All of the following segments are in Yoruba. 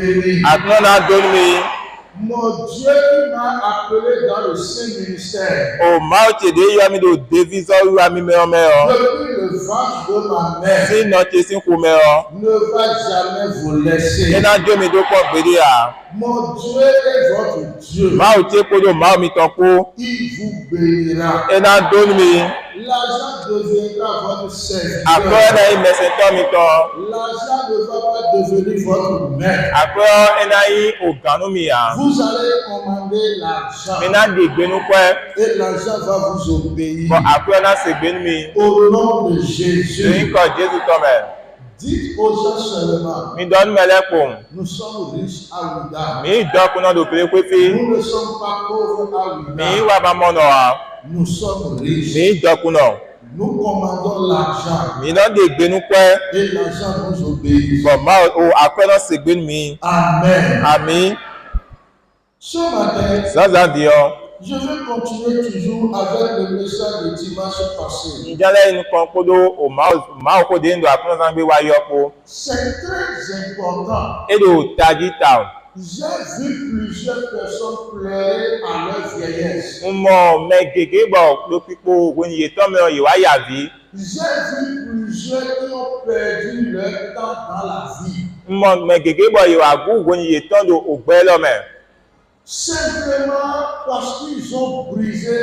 Àtúnná náà dóni mi. Mon Dieu qui m'a appelé dans le Saint ministère. O máa ń tèdè yọ mi do David sọ́rú wa mi mẹ́ọ́ mẹ́ọ́. Depuis le ventre de ma mère. Sí iná ti sí kú mẹ́ọ́. Ne va jamais vous laisser. Iná jó mi tó pọ̀ gbèdé à. Mon Dieu est votre Dieu. Máa ò tí kodo máa mi tán kú. Il vous bénira. Iná dóni mi. L'argent deviendra votre serviteur. Àpẹ́ ẹ̀nà yìí mẹsẹ̀ tán mi tán. L'argent ne va pas devenir votre maître. Àpẹ́ ẹ̀nà yìí ògànú mi à. Vous allez commander l'argent. Iná di ìgbénu pẹ́. Et l'argent va vous obéir. Bọ̀ àpẹ́ ẹ̀nà sì gbénu mi. Au nom de Jésus. Èyí kọ̀ Jésù tọ́ mẹ́. Dites aux gens seulement. Mi dọ́nu mẹ́lẹ́kùn. Nous sommes riches à Ouida. Mi dọ́kunná do péré pépé. Nous ne sommes pas pauvres à Ouida. Mi wà bá mọ́nà à. Nous sommes riches. Mi dọ́kunná. Nous commandons l'argent. Mi náà di ìgbénu pẹ́. Et l'argent nous obéit. Bọ̀ máa o àpẹ́ náà sì gbénu mi. Amen. Àmì. Ce matin, Zazan di ọ. je vais continuer toujours avec le message de dimanche passé. Ìjálẹ̀ inú kan kódó o máa o kóde ńdọ̀ àpẹ́ náà gbé wáyé ọkọ. C'est très important. Èdò tají ta. J'ai vu plusieurs personnes pleurer à leur vieillesse. Mo mọ mẹ gègé bọ̀ ló pípò ògùn iye tán mẹ́rin yìí wá yà bí. J'ai vu plusieurs qui ont perdu leur temps dans la vie. Mo mẹ gègé bọ̀ yìí wà gún ògùn iye tán do ògbẹ́ lọ́mẹ̀. Simplement parce qu'ils ont brisé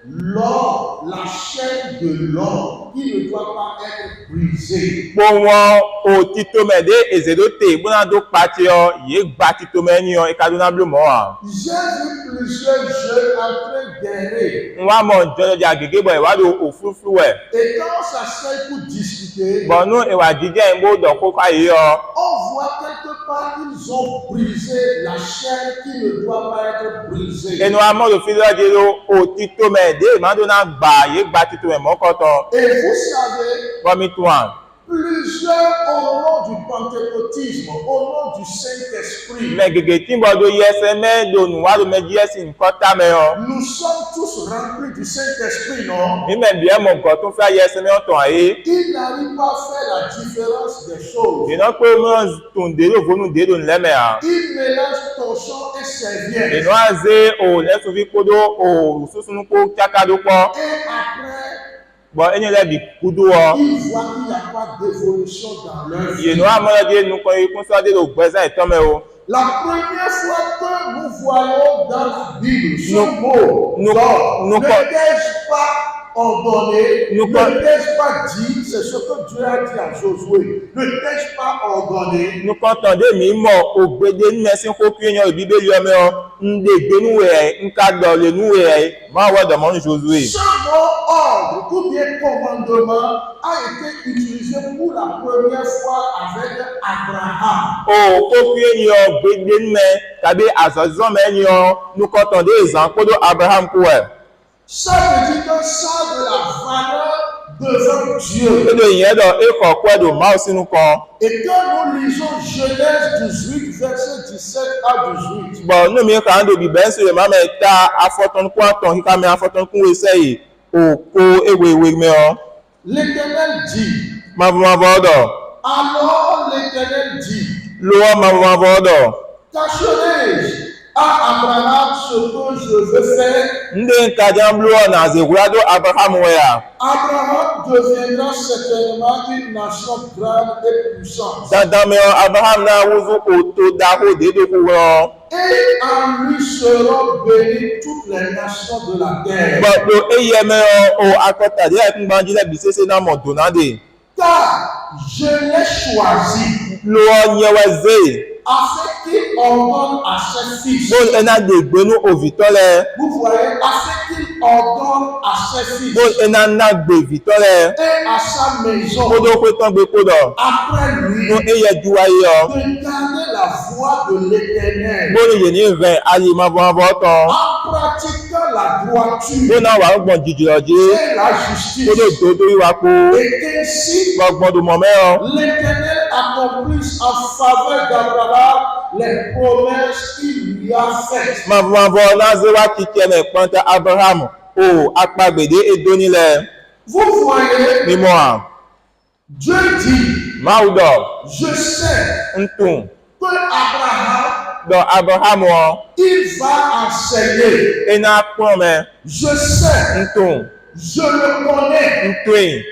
l'or, la chaîne de l'or, qui ne doit pas être brisée. Kpó wọn o títómẹ̀ dé èzèdóté gbóná tó pàtí ọ yìí gba títómẹ̀ ní ọ ìkadúná bló mọ́ à. J'ai vu plusieurs jeunes en train d'errer. Wọ́n á mọ̀ jọjọjà gègé bọ̀ ìwádìí òfurufú ẹ̀. Et quand ça s'est pour discuter, Bọ̀nú ìwà jíjẹ́ ìgbó dọ̀kó fáyé ọ. on voit quelque part qu'ils ont brisé la chaîne qui ne doit pas être brisée. Ẹnu amọ́dò fi lọ́dẹ ló o títómẹ̀ dé ìmádóná gbà yìí gba títómẹ̀ mọ́kọ́tọ̀. Et vous savez, Bọ́mí tún à. plusieurs au nom du pentecôtisme, au nom du Saint-Esprit, Mẹ gègé tí ń bọ̀ do yẹsẹ̀ mẹ́ẹ̀dọ̀nù wá do mẹ́jì ẹ̀sìn nǹkan tá mẹ́ ọ. nous sommes tous remplis du Saint-Esprit, non? Mímẹ̀ bí ẹ mọ̀ nǹkan tó fẹ́ yẹsẹ̀ mẹ́ọ̀tàn ayé. Il n'arrive pas à faire la différence des choses. Ìná pé mọ́ tún dèrò fónú dèrò ńlẹ́mẹ̀ à. Il mélange ton sang et ses biens. Ìná àzé o lẹ́sùn fi kódó o súnsún kó chákádó pọ̀. Et après, Bọ̀ ẹni lẹ́bi kúdó ọ. il voit qu'il n'y a pas d'évolution dans leur vie. Ìná àmọ́lẹ́dé nukọ ikún sọ́dé ló gbẹ́sẹ̀ ìtọ́mẹ́ o. La première fois que nous voyons dans la Bible ce Nous- mot, nous- donc, nous- n'était-ce pas ordonné, nous- n'était-ce pas dit, c'est ce que Dieu a dit à Josué, n'était-ce pas ordonné, Nukọ tọ̀dé mi mọ̀ ògbédé nẹ́sìn kó kí èèyàn ìbíbélì ọmọ ọ. Ndé gbénúwé ẹ̀ ńkadọ̀ lẹ́núwé ẹ̀ máa wọ́dọ̀ mọ́ Josué. ce mot ordre ou bien commandement a été utilisé pour la première fois avec Abraham. O kó kí èèyàn gbédé nẹ́ tàbí àzọ̀zọ́ mẹ́yàn nukọ tọ̀dé ìzàn kódó Abraham kú ẹ̀. Ça veut dire que ça a de la valeur devant Dieu. Kéde ìyẹn dọ̀ ékọ̀ pẹ́dù máa sínú kan. Et quand nous lisons Genèse 18, verset 17 à 18, Bọ̀ inú mi kà ń dòbí bẹ́ẹ̀ ń sèrè máa mẹ́ta afọ́tọ́nkún àtàn kíkà mi afọ́tọ́nkún wé sẹ́yìn òkú ewé mẹ́ ọ. l'Éternel dit, Máa bọ̀ ọ̀dọ̀. alors l'Éternel dit, Lówó máa bọ̀ ọ̀dọ̀. cacherai-je à Abraham ce que je veux faire? Ndé nkajà ń blúwọ̀ nà àzèkúrádó Abraham wẹ̀ à. Abraham deviendra certainement une nation grande et puissante. Dandan mẹ́ ọ Abraham náà wúzú òtó dáhó dédé kú wọ́n. Et en lui seront bénies toutes les nations de la terre. Gbọ̀dọ̀ eyẹ mẹ́ ọ o akọ́tàdé ẹ̀kún gbanjílẹ̀ bí sẹ́sẹ́ náà mọ̀ dònádé. Car je l'ai choisi Lówó nyẹwẹ́ zé. afin qu'il ordonne à ses fils. Bó ẹná dè gbénú òvìtọ́lẹ̀. Vous voyez, afin qu'il ordonne à ses fils Bó ẹná ná gbè vìtọ́lẹ̀. et à sa maison Kódó pé tán gbé kódọ̀. après lui Nú eyẹ juwáyé ọ. de garder la voie de l'Éternel Bó lè yè ní rẹ̀ ayé máa bọ̀ tán. en pratiquant la Bó droiture náà wà ń gbọ̀n jìjì ọ̀jẹ́. et la Kódó justice. dòdó ìwà po. Et ainsi, Gbọ̀gbọ̀n dùn mọ̀ mẹ́rọ. l'Éternel accomplisse en faveur d'Abraham les promesses qu'il lui a faites. Máa bọ̀ Lázéwá kìkẹ́ mẹ́ pọ́ntẹ́ Abraham. O apagbèdé edónílẹ̀. Vous voyez, Mímọ́ à. Dieu dit, Máa dọ̀. je sais Ń tùn. que Abraham dans Abraham, il va enseigner. et n'a point, mais, Je sais, tout, je le connais, tout,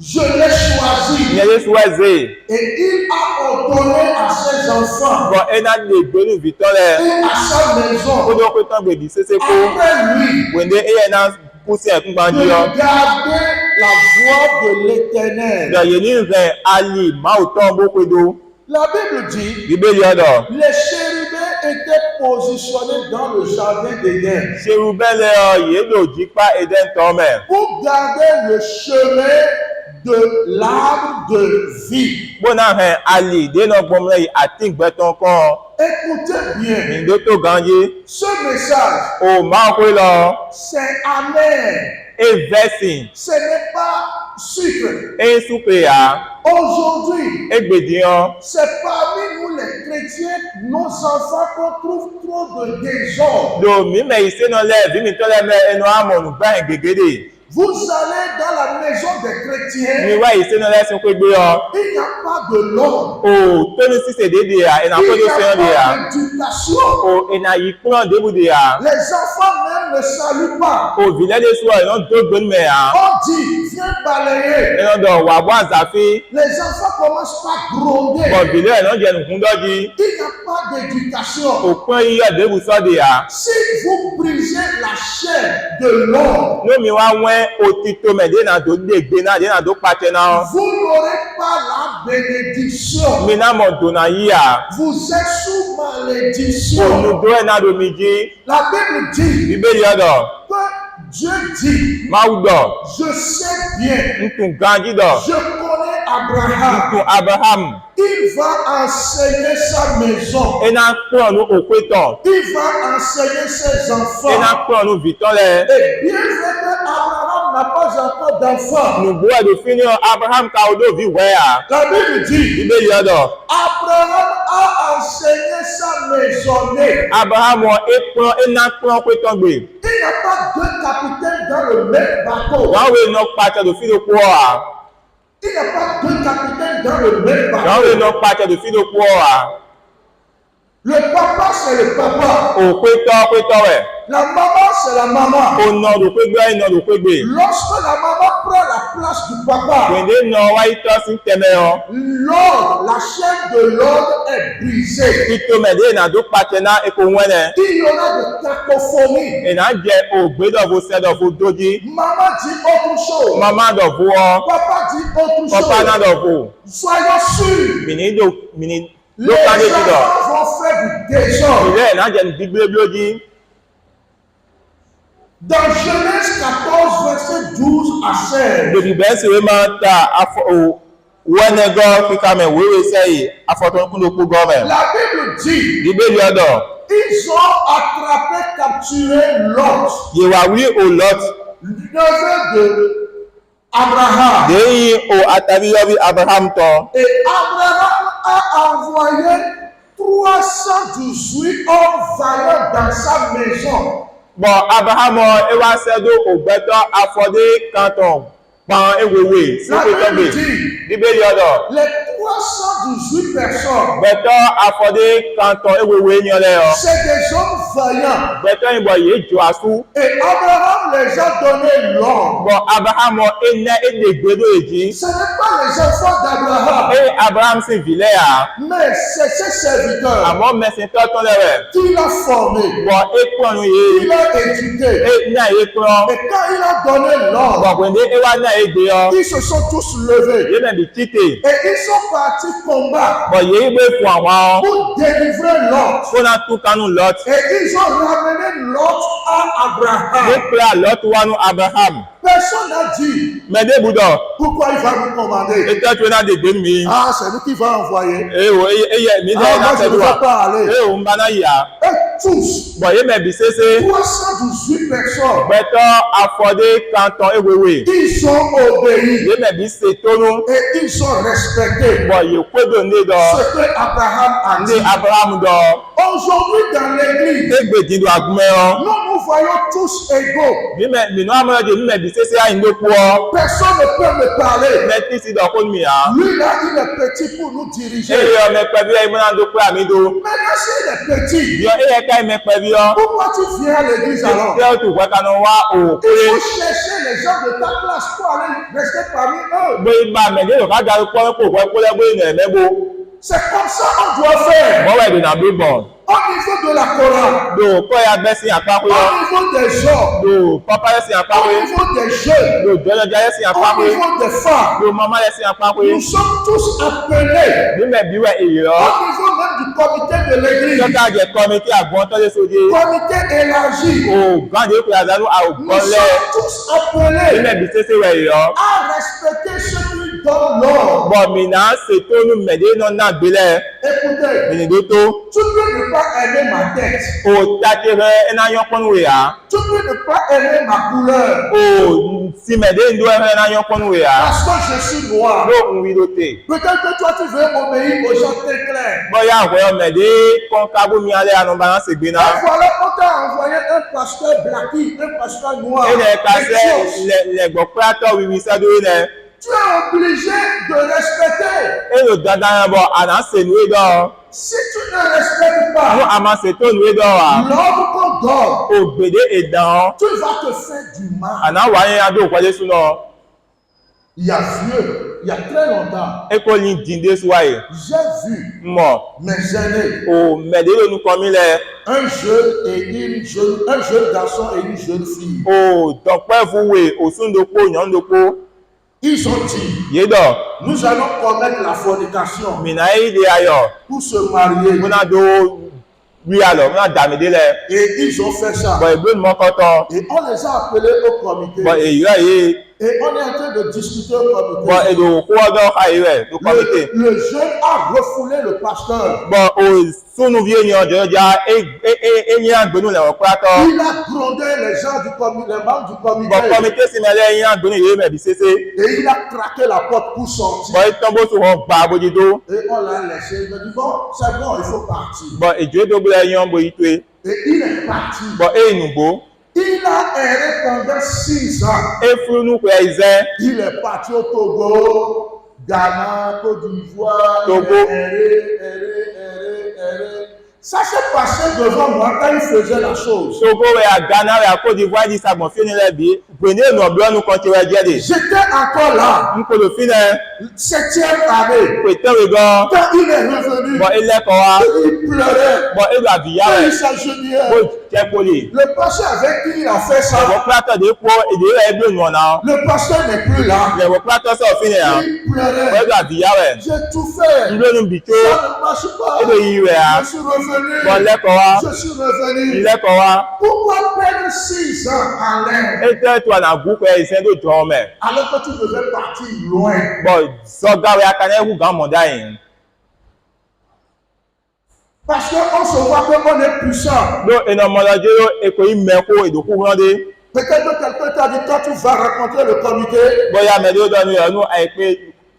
je l'ai choisi. il est choisi. Et il a ordonné à ses enfants Bon, et n'a les bonnes victoires, et à sa maison, pour donc autant de dire, c'est pour, après lui, when they are poussé un peu de bandit, garder la voie de l'Éternel. dans Yéline, Ali, Maouton, beaucoup d'eau, La Bible dit, Libéliador. les chérubins étaient positionnés dans le jardin d'Éden Chérubin, Yélo, dit pas Eden, Tomé. pour garder le chemin de l'arbre de vie. Bon, Ali, dès nos pommes, il a ting béton corps, Écoutez bien, il doit tout gagner. ce message, Oh, Marco, là, c'est amer. et Vessin, Ce n'est pas sucre. et Soupéa, Aujourd'hui, et Bédion, c'est parmi nous les chrétiens, nos enfants, qu'on trouve trop de désordre. do, mi, mais ici, non, les, mi, toi, les, mais, et non, mon, ben, gégédé. Vous allez dans la maison des chrétiens, Mi, ouais, ici, non, les, c'est quoi, béon. il n'y a pas de l'ordre. Oh, Tony, si c'est dédé, et n'a pas Il de n'y a séance, pas d'éducation. oh, et n'a y prend debout, Les enfants même ne saluent pas. oh, village de soir, non, deux bonnes mères, On dit, viens balayer. et non, do, wabwa, zafi, Les enfants commencent par gronder. bon, village, non, j'ai une dit, Il n'y a pas d'éducation. au point, il y a deux boussons, Si vous brisez la chair de l'homme, no mi wa wen otito me de na do de gbe na de na do pate na vous n'aurez pas la bénédiction. mi na mo do na yi a Vous êtes sous o malédiction. nu do e na do mi ji La Bible dit bibeli odo que Dieu dit, ma u do je sais bien, ntun ganji do je connais Abraham. ntun abraham Il va enseigner sa maison. e na kpon nu okweton Il va enseigner ses e enfants. na kpon nu viton le Et bien vrai que Abraham n'a pas encore d'enfants, nu bo e do fini abraham ka o do vi we a la Bible dit, bibeli odo Abraham a enseigné sa maisonnée. abraham e na kpon okweton gbe Il n'y a pas deux capitaines dans le même bateau. wa we no pate do fi do po a Il n'y a pas deux capitaines dans le même wa we bateau. no pate do fi do po a Le papa, c'est le papa. okweton we La maman, c'est la maman. o nɔ do kpe gbe nɔ do kpe gbe Lorsque la maman prend la place du papa, gbede nɔ wa yi tɔ si tɛmɛ yɔ l'ordre, la chaîne de l'ordre est brisée. ito mɛ de na do kpatsɛ na eko wɛnɛ Il y aura de cacophonie. ena dze o gbe dɔ fo sɛ dɔ fo do dzi Maman dit autre chose. mama dɔ fo wɔ Papa dit autre papa na chose. dɔ fo Soyons sûrs. mini do Les ka de ti dɔ enfants vont faire du désordre. ilé ena dze nu gbigbleblo dzi Dans Genèse 14, verset 12 à 16, ɖevi bɛ si wo ma ta afɔ o wɛnɛ gɔ kika mɛ wewe sɛ yi afɔtɔ kundo kpo gɔ mɛ la Bible dit, bibeli yɔ dɔ ils ont attrapé, capturé Lot, yewa wi o lɔt neveu de Abraham. de yi o atabi yɔ bi abraham tɔ. Et Abraham a envoyé 318 hommes vaillants dans sa maison. Bon, Abraham ewa sɛdo ògbɛtɔ afɔde kantɔn kpan ewewe La sikotɔ Bible gbe dit, bíbélì ọdọ les 318 personnes, gbɛtɔ afɔde kantɔn ewewe nyɔlɛ yɔ c'est des hommes vaillants. gbɛtɔ yibɔ ye dzo asu Et Abraham les a donné l'ordre. bɔn Abraham ene edegbe do edzi Ce n'est pas les enfants d'Abraham, eye Abraham si vi lɛ ya mais c'est ses serviteurs àmɔ mɛsintɔ tɔ lɛ wɛ qu'il a formés, bɔn ekplɔnu ye qu'il a éduqués. ena ye kplɔ Et quand il a donné l'ordre, bɔn gbɛnde ewa na ye gbe yɔ ils se sont tous levés ye mɛ bi tite et ils sont partis combattre bɔn ye gbe fún àwọn pour délivrer Lot. fona tu kanu lɔt. Et ils ont ramené Lot à Abraham. Ekple alɔtuwanu Abraham. Personne n'a dit Mɛde budɔ. pourquoi il va nous commander. Ete tu na degbe mi. Ah, c'est nous qui va envoyer. Ewo eye mi Ah, dɛ moi na je ne sɛdu veux wa. pas aller. Ewo n bana yia. Et tous, Bɔn ye mɛ bi sese. 318 10 personnes. Gbẹtọ afọdé kantọn ewewe. Ils ont obéi Yémẹbi setonu. et ils ont respecté Bọ yekodo ne dọ. ce que Abraham a Ne dit. Abraham dọ. Aujourd'hui, dans l'église, Egbedi do agumẹ. nous voyons tous égaux. Mímẹ minú amúlẹ̀dẹ̀ mímẹbi sese ayindokpo. Personne ne peut me parler. Mẹtí si dọ kó mi ya. Lui, là, il est petit pour nous diriger. Eye ọmọ ẹpẹbi ẹ múná dókòó àmì do. Maintenant, s'il est petit, Yọ eye ká ẹmẹ ẹpẹbi yọ. pourquoi tu viens à l'église alors? Ṣé o tù wẹ́kanu wá òkú? Il faut chercher les gens de ta classe pour aller rester parmi eux. Gbé ibà mẹ̀dé yóò ká darí pọ́n kó wẹ́ kó lẹ́gbẹ́ ìnà ẹ̀mẹ́gbó. C'est comme ça qu'on doit faire. Mọ̀wé ìdènà bí bọ̀. Au niveau de la chorale, Do kọ́ ya bẹ́ sí àpapọ̀ yọ. au niveau des gens, Do pápá yẹ sí au àpapọ̀ yọ. niveau des jeunes, Do jọlọjà yẹ sí au àpapọ̀ yọ. niveau des femmes, Do mama yẹ sí àpapọ̀ yọ. nous sommes tous appelés Mímẹ̀ bí wẹ̀ èyí au rọ. niveau même du comité de l'église, Sọ́kà jẹ kọ́mítì àgbọ̀n tọ́lé sóde. comité élargi. O gbàdé kò yàtọ̀ Nous àwògbọ́lẹ̀. sommes tous appelés Mímẹ̀ bí sẹ́sẹ́ wẹ̀ èyí rọ. à respecter ce qui donne l'ordre. Bọ̀ mìíràn ṣètò nu mẹ̀dé náà náà gbélẹ̀. Écoutez, Mìnìdó tó. tu peux ne pas aimer ma tête. O tàkì rẹ̀ ẹ̀ná yọpọ̀nù wẹ̀ yá. Tu peux ne pas aimer ma couleur O si mẹ̀dé ndó ẹ̀ná yọpọ̀nù wẹ̀ yá. parce que je suis noir. Ló ń wí lóte. Peut-être que toi tu veux obéir aux gens très clairs. Bọ́yá àwọ̀ mẹ̀dé kọ́ kábómi alẹ́ ànúbàrán sì gbé Et náà. voilà, on t'a envoyé un pasteur blacki, un pasteur noir. Ẹnẹ̀ Quelque kásẹ̀ chose. lẹ̀gbọ̀ pẹ́átọ̀ wíwí sẹ́dúró nẹ̀. Tu es obligé de respecter. Èlò dandan yẹn bọ̀ àná sènúwé dọ̀. Si tu ne respectes Mú pas àmà ṣètò núwé dọ̀ wá. l'ordre qu'on donne, Ògbèdé ìdàn. tu vas te faire du mal. Àná wà yẹn adó òkọ́lé súná. Il y a vieux, il y a très longtemps, Ékò ní dìndé súwáyé. j'ai vu Mọ̀ mes aînés, ò mẹ̀dé lónú kọ́ mi lẹ̀. un jeune garçon et une jeune fille. Ò dọ̀pẹ́ fúwe òsúndòpó yàndòpó. Ils ont dit, Yédọ̀ nous allons commettre la fornication mìnà ìdè ayọ̀. pour se marier. Múná dó wí àlọ́ múná dàmídé lẹ̀. Et ils ont fait ça. Bọ̀ ìgbé mọ́kọ́tọ̀. Et on les a appelés au comité. Bọ̀ èyí rẹ̀ yé. Et on est en train de discuter au comité. Bọ̀ èdò òkú ọdọ́ ayé rẹ̀ ló kọ́mítè. Le jeune a refoulé le pasteur. Bọ̀ ò súnú bí ènìyàn jọjá eyín àgbẹ̀nú lẹ̀wọ̀n pátọ́. Il a grondé les gens du comité, les membres du comité. Bọ̀ kọ́mítè sí mẹ́lẹ̀ eyín àgbẹ̀nú yìí mẹ̀bí sésé. Et il a craqué la porte pour sortir. Bọ̀ ìtàn bó sùn wọn gbà bójútó. Et on l'a laissé. Il m'a dit, bon, c'est bon, il faut partir. Bọ̀ ìjọ ìdógbòlẹ̀ eyín ọ̀bọ̀ yìí tó e. Et il est parti. Bọ̀ eyín nùgbó. Il a erré pendant 6 ans. Éfúrúnú pẹ̀ ìzẹ́. Il est parti au Togo, Ghana, Côte d'Ivoire. Togo. Il est erré. Ça s'est passé devant moi quand il faisait la chose. Togo rẹ̀ àgánà rẹ̀ àkó d'Ivoire di sàgbọ̀n fínni rẹ̀ bí. Gbèní ènù ọ̀bùrọ̀nù kan ti rẹ̀ jẹ́dẹ̀. J'étais encore là, N kò lò fínẹ̀ 7e année. pété rẹ̀ gan. Quand il est revenu, Bọ̀ ilẹ̀kọ̀ wa. il pleurait. Bọ̀ èlò àbíyá Quand rẹ̀. il s'agenouillait. Bó jẹ́ poli. Le pasteur avec qui il a fait ça, Lẹ̀wọ̀ pátọ̀ dé pọ̀ èdè rẹ̀ gbé nù ọ̀nà. le pasteur n'est plus là. Lẹ̀wọ̀ pátọ̀ sọ̀ fínẹ̀ à. Il pleurait. Bọ̀ èlò àbíyá rẹ̀. J'ai tout fait. Ndónú bìtó. Ça ne marche pas. Èlò yìí rẹ̀ à. Je suis revenu. Bọ̀ lẹ́kọ̀ wa. Je suis revenu. Ilẹ̀kọ̀ wa. Pourquoi perdre 6 ans en l'air Ètò ètò ànàgún pẹ̀ ìsẹ́ tó jọ ọmọ ẹ̀. alors que tu devais partir loin? Bọ̀ sọ́gáwé akanẹ́wù gán mọ̀dá yìí. Parce qu'on se voit qu'on est puissant. Ló ẹnà ọmọlọ́jọ́ yóò èkó yìí mẹ́kó ìdòkú rọ́ndé. Peut-être que quelqu'un t'a dit quand tu vas rencontrer le comité, Bóyá mẹ́lẹ́ ó dọ́nu ẹ̀nu àìpé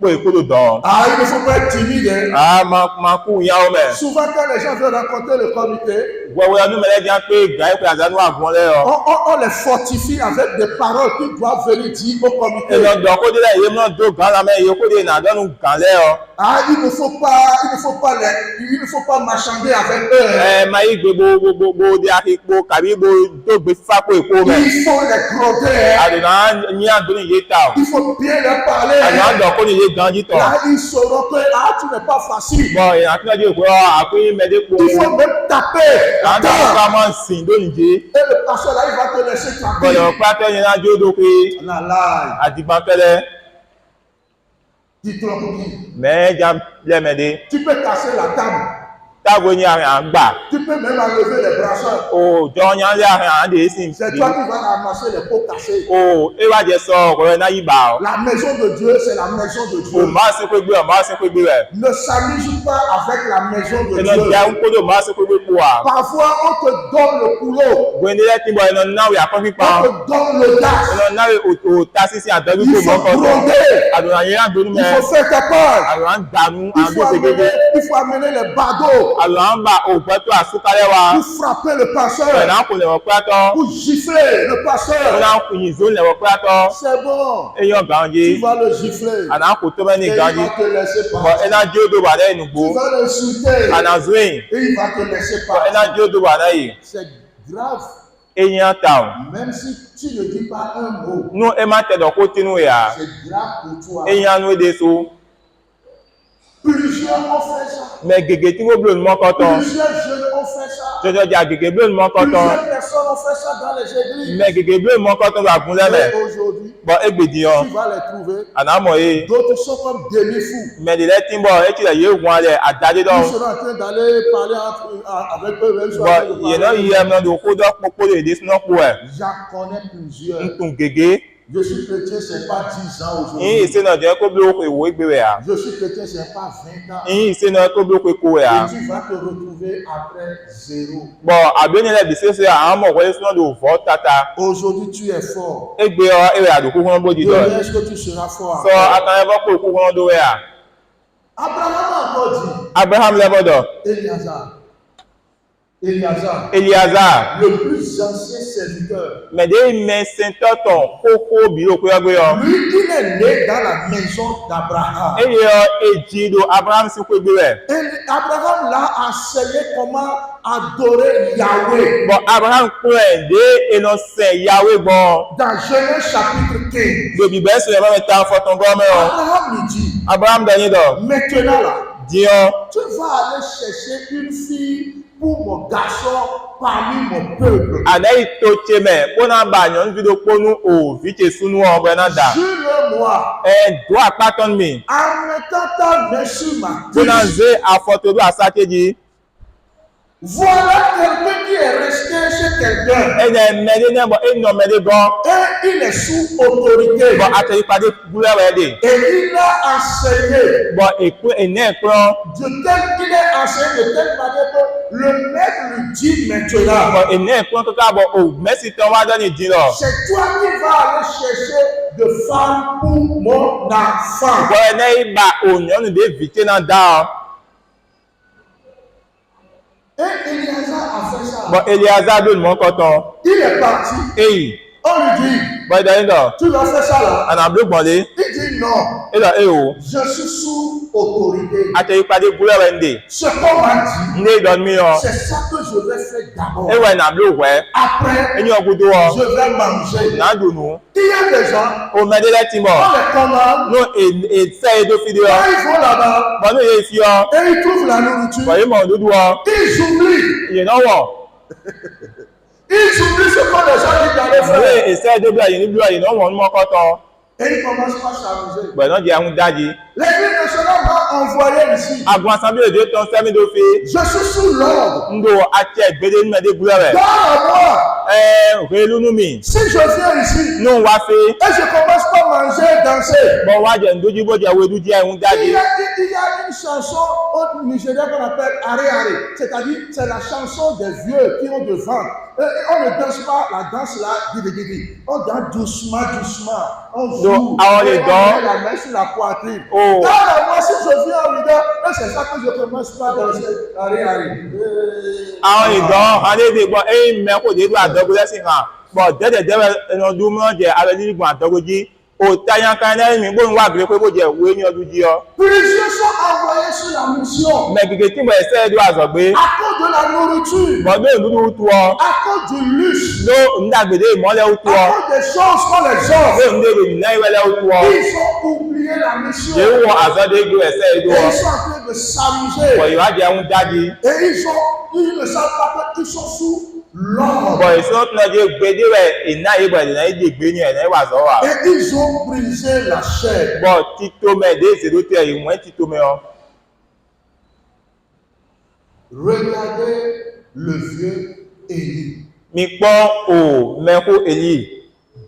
pé ìkúlò dán. ah, il ne faut pas être timide. Hein. À máa kú ìyá ọmọ ẹ̀. Souvent, quand les gens veulent rencontrer le comité, Wọ̀wọ̀ ẹnu mẹ́lẹ́ jẹ́ pé ìgbà ìpè àdánù àgbọ̀n lẹ́yọ. on les fortifie avec des paroles qui doivent venir dire au comité. Ẹnà dọ̀ kó délẹ̀ yé mọ́ dó gán lámẹ́ yé kó dé ìnàdọ́nu gàn lẹ́yọ. Ah, il ne faut pas marchander avec eux. Hein. Ẹ máa yí gbé gbogbo dé akíkpo kàbí tó gbé fápò èkó mẹ́. Il faut les gronder. Hein. Àdùnnà ní àdúnú yé ta o. Il faut bien leur parler. Àdùnnà Hein. dọ̀ kó ní yé gan jítọ̀. Là, ils sauront que ah, tu n'es pas facile. Bọ̀ ìrìnàkínàdé òkú àpéyí mẹ́dẹ́pọ̀. Il faut même taper. Àdùnnà Attends. ká máa ń sìn lónìí. Et le pasteur là, il va te laisser taper. Bọ̀dọ̀ pátẹ́ yẹn náà jó dókè. La lie. Àdìbànkẹ́lẹ́ Dis-toi pour qui. mẹ́ẹ̀ẹ́jà lẹ́mẹ̀dé. Tu peux casser la table. táwo ní àrìn àgbà. Tu peux même enlever les brasseurs. Òjò yan lé àrìn àdé sí. C'est toi qui vas ramasser les pots cassés. Éwájẹ sọ ọ̀rọ̀ náà yìí bá ọ. La maison de Dieu, c'est la maison de Dieu. Máa sí pé gbé ọ, máa sí pé gbé rẹ̀. Ne s'amuse pas avec la maison de Ẹnà Dieu. jẹ́ ń kódò máa sí pé gbé kú wa. Parfois, on te donne le couleau. Gbẹ̀ndínlẹ̀ tí bọ̀ ẹnà náà yà kọ́ pípa. On te donne le gaz. Ẹnà náà òtá sísí àtọ́jú Il tó faut mọ́ kọ́. gronder. Àdùnnà yẹn àgbẹ̀rún Il mẹ́. faut faire ta part. Àdùnnà ń dànù Il faut amener les badauds àdùnnà ń bá òpẹ́ tó àsúkálẹ̀ wa. pour frapper le pasteur, Ẹ̀nà kò lẹ̀wọ̀ pé àtọ́. pour gifler le pasteur. Ẹ̀nà kò yìn zó lẹ̀wọ̀ pé àtọ́. C'est bon. Eyọ̀ gànjé. Tu vas le gifler. Àná kò tó mẹ́ni Et il gànjé. va te laisser Bọ̀ partir. ẹ̀nà jí ó dò wà lẹ́yìn nùgbò. Tu vas l'insulter. Àná zóyìn. Et il va te laisser Bọ̀ ẹ̀nà partir. jí ó dò wà lẹ́yìn. C'est grave. Eyín ta o. Même si tu ne dis pas un mot, Nu ẹ má tẹ̀dọ̀ kó tinú yà. c'est grave pour toi. Eyín anú èdè so. Plusieurs ont fait ça. Mẹ gègé tí wọ́n blo ní mọ́kọ́tọ́. Plusieurs jeunes ont fait ça. Jọjọ jà gègé blo ní mọ́kọ́tọ́. Plusieurs personnes ont fait ça dans les églises. Mẹ gègé blo ní mọ́kọ́tọ́ ló àgùn lẹ́mẹ̀. Et aujourd'hui, Bọ̀ égbèdì yọ. tu vas les trouver. Àná mọ̀ yé. D'autres sont comme demi-fous. Mẹ̀dìlẹ́ tí ń bọ̀ etí rẹ̀ yé gun alẹ̀ àdájé Ils dọ̀. seront en train d'aller parler avec eux. Même Bọ̀ yẹn náà yí ẹ̀mọ́ ló kó dọ́ pópó lè dé sínú kú ẹ̀. J'en connais plusieurs. Ń tún gègé. Je suis chrétien, c'est pas 10 ans Yín aujourd'hui. ìṣe náà jẹ́ kó bí ó ìwò ìgbé rẹ̀ à. Je suis chrétien, c'est pas 20 ans. Yín ìṣe náà kó bí ó kó rẹ̀ à. Et tu vas te retrouver après zéro. Bọ̀ àbẹ́nilẹ̀ bí ṣe àwọn ọmọ wọlé sínú ló fọ́ tata. Aujourd'hui, tu es fort. Égbé ọ èrè àdùkú kún bójì dọ̀. Demain, est-ce que tu seras fort? Sọ akanyẹ̀bọ́ pé òkú kún dó rẹ̀ à. Abraham a encore dit, Abraham lẹ́bọ̀dọ̀. Éléazar, Eliazar. le plus ancien serviteur. Mẹ̀dé mẹsẹ̀ntọ́tọ̀ kókó bí ó pé ọgbé ọ. Lui, il est né dans la maison d'Abraham. Eyẹ ọ èjì do Abraham sí pé gbé rẹ̀. Et Abraham l'a enseigné comment adorer Yahweh. Bọ̀ Abraham kún ẹ̀ dé ẹnọsẹ̀ Yahweh gbọ́. Dans Genèse chapitre 15, Lòbí bẹ́ẹ̀ sọ̀rọ̀ ẹ̀mọ́ mẹ́ta fọ́tún gọ́mẹ́ ọ. Abraham lui dit, Abraham dẹ̀yìn dọ̀. maintenant là, Diyan. tu vas aller chercher une fille pour mon garçon parmi mon peuple. Àdẹ́yì tó tse mẹ́ kó náà bá àyàn ń fi do kpónú òfin tse súnú ọgbẹ́ náà dà. Jure-moi, Dùn àpátọ́n mi. en mettant ta main sur ma Kó náà cuisse, zé àfọ̀tòdó àsákéjì. voilà quelqu'un qui est resté chez quelqu'un Ẹnẹ mẹ́lẹ́ náà bọ̀ ẹnọ mẹ́lẹ́ gan. et il est sous autorité. Bọ̀ àtẹ̀yípadé gúlẹ̀ rẹ̀ dè. Et il a enseigné Bọ̀ èkó ẹ̀nẹ́ ẹ̀kọ́. de tel qu'il est enseigné de telle manière que le maître lui dit maintenant, Bọ̀ ẹ̀nẹ́ ẹ̀kọ́ tó káàbọ̀ ò mẹ́sì tán wá dání dín lọ. c'est toi qui vas aller chercher de femme pour mon enfant. Bọ̀ ẹ̀nẹ́ ìgbà òyìnbó dé vìté náà dá ọ. Et Éléazar a fait ça. Bọ̀ Eliazar dó ní mọ́kọ́tọ̀. Il est parti. Eyì. On lui dit, Bọ̀ ìdẹ̀yìn dọ̀. tu vas faire ça là. Àná àbúrò gbọ̀ndé. Il dit non, Ìlọ èyò. je suis sous autorité. Àtẹ̀yípadé gúlẹ̀ rẹ̀ ń dè. Ce qu'on m'a dit, Ndé ìdọ̀nù mi yọ. c'est ça que je vais faire d'abord. Ewẹ̀ nà àbúrò wẹ̀. Après, Ẹni ọ̀gbùdó ọ. je vais manger. Nà dùnú. Il y a des gens, O mẹ́dẹ́lẹ́ ti mọ̀. on les commande, Nú èsẹ́ èdò fìdí ọ. quand ils vont là-bas, Bọ̀ ní èyí fi ọ. et ils trouvent la nourriture, Bọ̀ yìí mọ̀ dúdú ọ. ils oublient. Ìyẹn náà wọ̀. Ils oublient ce qu'on les a dit d'aller Ìwé faire. èsẹ́ èdò bí àyè níbi àyè náà wọ̀ ní mọ́kọ́tọ̀. Et ils commencent par s'amuser. Bọ̀ náà jẹ́ àwọn dájì. L'église nationale m'a envoyé ici. Agun asanbí èdè tán sẹ́mi tó fi. Je suis sous l'ordre. Ndó àti ẹ̀gbẹ́dé nínú ẹ̀dẹ́ gúlẹ̀ rẹ̀. Dans moi, Òkè lúnú mi. si je viens ici Nú wá fi. et je commence par manger, danser, Bọ̀ wá jẹ̀ ndójú bó jẹ́ wédú jẹ́ ẹ̀hún il dájì. y a une chanson au Nigeria qu'on appelle Are Are. C'est-à-dire, c'est la chanson des vieux qui ont de vent. Et on ne danse pas la danse là, didi. On danse doucement, doucement. On joue. Donc, alors, les Et on dents- met la main sur la poitrine. Oh. Dans la moi, si je viens en leader, et c'est ça que je commence par danser. Are Are. Àwọn ìdán alédè gbọ́ ẹ̀yìn mẹ́kò dédú àdọ́gbó lẹ́sìn hàn. Bọ̀ dẹ́dẹ̀dẹ́rẹ́ ẹni ọdún mọ́ jẹ́ alẹ́dígbọ̀n àdọ́gbójí. Òtáyánká lẹ́yìn mi gbóhùn wà gírí pé bó jẹ́ ìwé ní ọdún jí ọ. Plusieurs sont envoyés sur la mission Mẹ̀gìgì tí mo ẹ̀sẹ́ ẹ̀dọ́ àzọ̀gbé. à cause de la nourriture, Bọ̀dé ìlú tu ọ. à cause du luxe, Ló ńdàgbèdé ìmọ́lẹ̀ tu à ọ. cause des choses qu'on les offre. Ló ńdèrè ìná ìwẹ́lẹ̀ tu ọ. Ils ont oublié la mission. Et Yéwù àzọ́dé gbé ẹ̀sẹ́ ẹ̀dọ́ ọ. ils sont en train de s'amuser. Bọ̀ ìwádìí ẹ̀hún dájí. Et ils ne savent pas qu'ils sont sous l'ordre. Bọ̀ ìṣó tún ọjọ́ gbèdé rẹ̀ ìná ìbọ̀ ìdènà ìdè gbé ní ẹ̀nà ìwà zọ́wà. Et ils ont brisé la chair. Bọ̀ tító mẹ́ dé ìṣèlú tẹ̀ ìwọ̀n tító mẹ́ ọ. Regardez le vieux Élie. Mi kpɔ o mɛko Eli.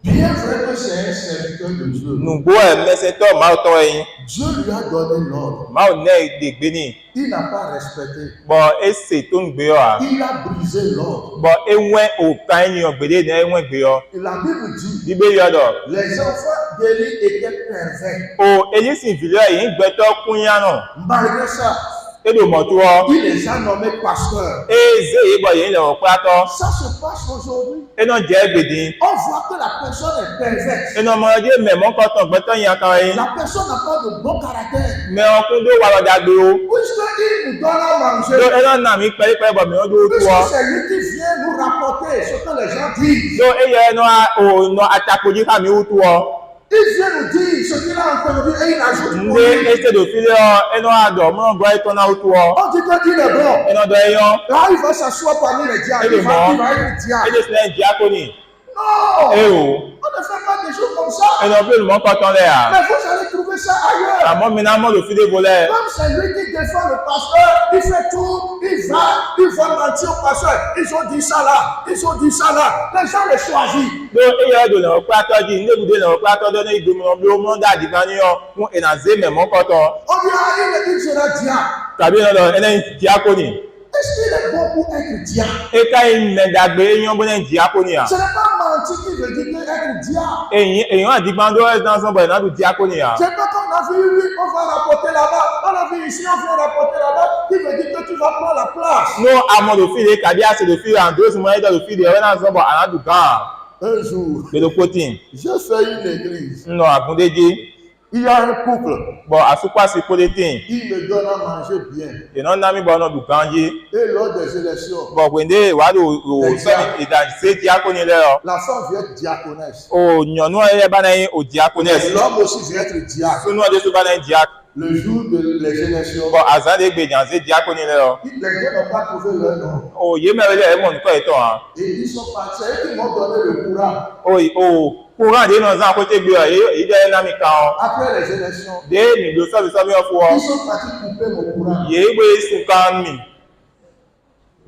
Bien vrai que c'est un serviteur de Dieu. Nugbo mɛsɛtɔ maaw tɔ ye. Dieu lui a donné l'ordre. Maaw nɛ de gbeni. Il n'a pas respecté. Bɔn ese to ŋgbe yɔ a. Il a brisé l'ordre. Bɔn ewɛn o kan yi yɔ gbede ne ewɛn gbe yɔ. Et la Bible dit, Bibe yɔ dɔ. les enfants d'Élie étaient pervers. O Eli si vilɛ yi gbɛtɔ kunya nɔ. Malgré ça, Edo mɔtoɔ. il les a nommés pasteurs. Eze yi bɔ yi le wɔ kplatɔ. Ça se passe aujourd'hui. Enɔ jɛ gbedi. On voit que la personne est perverse. Enɔ mɔ de mɛ mɔkɔtɔ gbɛtɔ yi kan ye. La personne n'a pas de bon caractère. Mɛ ɔkun do walɔ dagbe o. Puisqu'il nous donne à Do manger. enɔ na mi kpɛlikpɛli bɔ mɛ o do Puisque toɔ. c'est lui qui vient nous rapporter ce que les gens disent. Do eyɛ nɔ nɔ atakpodzi ka mi o toɔ. Il vient nous dire ce qu'il a entendu et il ajoute pour Nde lui. ese do fi lɛ enɔ adɔ mɔ gbɔ etɔ na o toɔ. On dit qu'il est bon. Enɔ dɔ eyɔ. Là, il va s'asseoir parmi les diables. Et le Il va être diable. Ede sinɛ diakoni. Non! E o. On ne fait pas des choses comme ça. Enɔ fi mɔkɔtɔ lɛ a. Mais vous allez trouver ça ailleurs. Àmọ́ mi na mɔ do fi de bo lɛ. Comme c'est lui qui défend le pasteur, il fait tout, il va mentir au pasteur. Ils ont dit ça là, ils ont dit ça là. Les gens les choisissent. Do eyɛ do lɛ o kplatɔ dzi ne bude lɛ o kplatɔ dɔ ne idomɔ bi o mɔ da adiga ni yɔ fún enaze mɛ mɔkɔtɔ. On dit, ah, il sera diable. Tàbí enɔ dɔ ɛnɛ diakoni. Est-ce qu'il est bon pour être diable? Eka yi mɛ dagbe eyɔn bo ne diakoni a. Ce n'est pas mentir qui veut dire être diable. Èyàn àdìgbà do ɛdan sɔn bɔ ɛnadu diakoni a. C'est pas qu'on a vu, oui, on va rapporter là-bas. On a vu ici, on vient rapporter là-bas. Qui veut dire que tu vas prendre la place. No amɔ do fi de kadi ase do fi de ando sumɔ ɛdɔ do fi de ɛwɛ na sɔn bɔ anadu gan. Un jour, Gbedokpoti. j'ai fait une église. Nnɔ agundedzi. Il y a un couple. Bɔn asukpasi politi. Il me donne à manger bien. Yìnyɛn nami bɔ ɔnɔ du gan dzi. Et lors des élections, Bɔn gbende wa do o sɛni ìdajì diakoni lɛ yɔ. la femme vient être diaconesse. O nyɔnu yɛ ba na ye o diakonɛs. L'homme aussi vient être diacre. Sunu ɔdi so ba na ye diak. Le jour des élections, Bɔn azã de gbe janze diakoni lɛ yɔ. les gens n'ont pas trouvé leur nom. O ye mɛ lɛ ɛmɔ nukɔ yi tɔ hã. Et ils sont partis. C'est eux qui m'ont donné le courant. O courant de nɔ zã kote gbe yɔ yi de nami kan. Après les élections, De mi do sɔbi yɔ ils fɔ. sont partis couper mon courant. Ye gbe sun kan mi.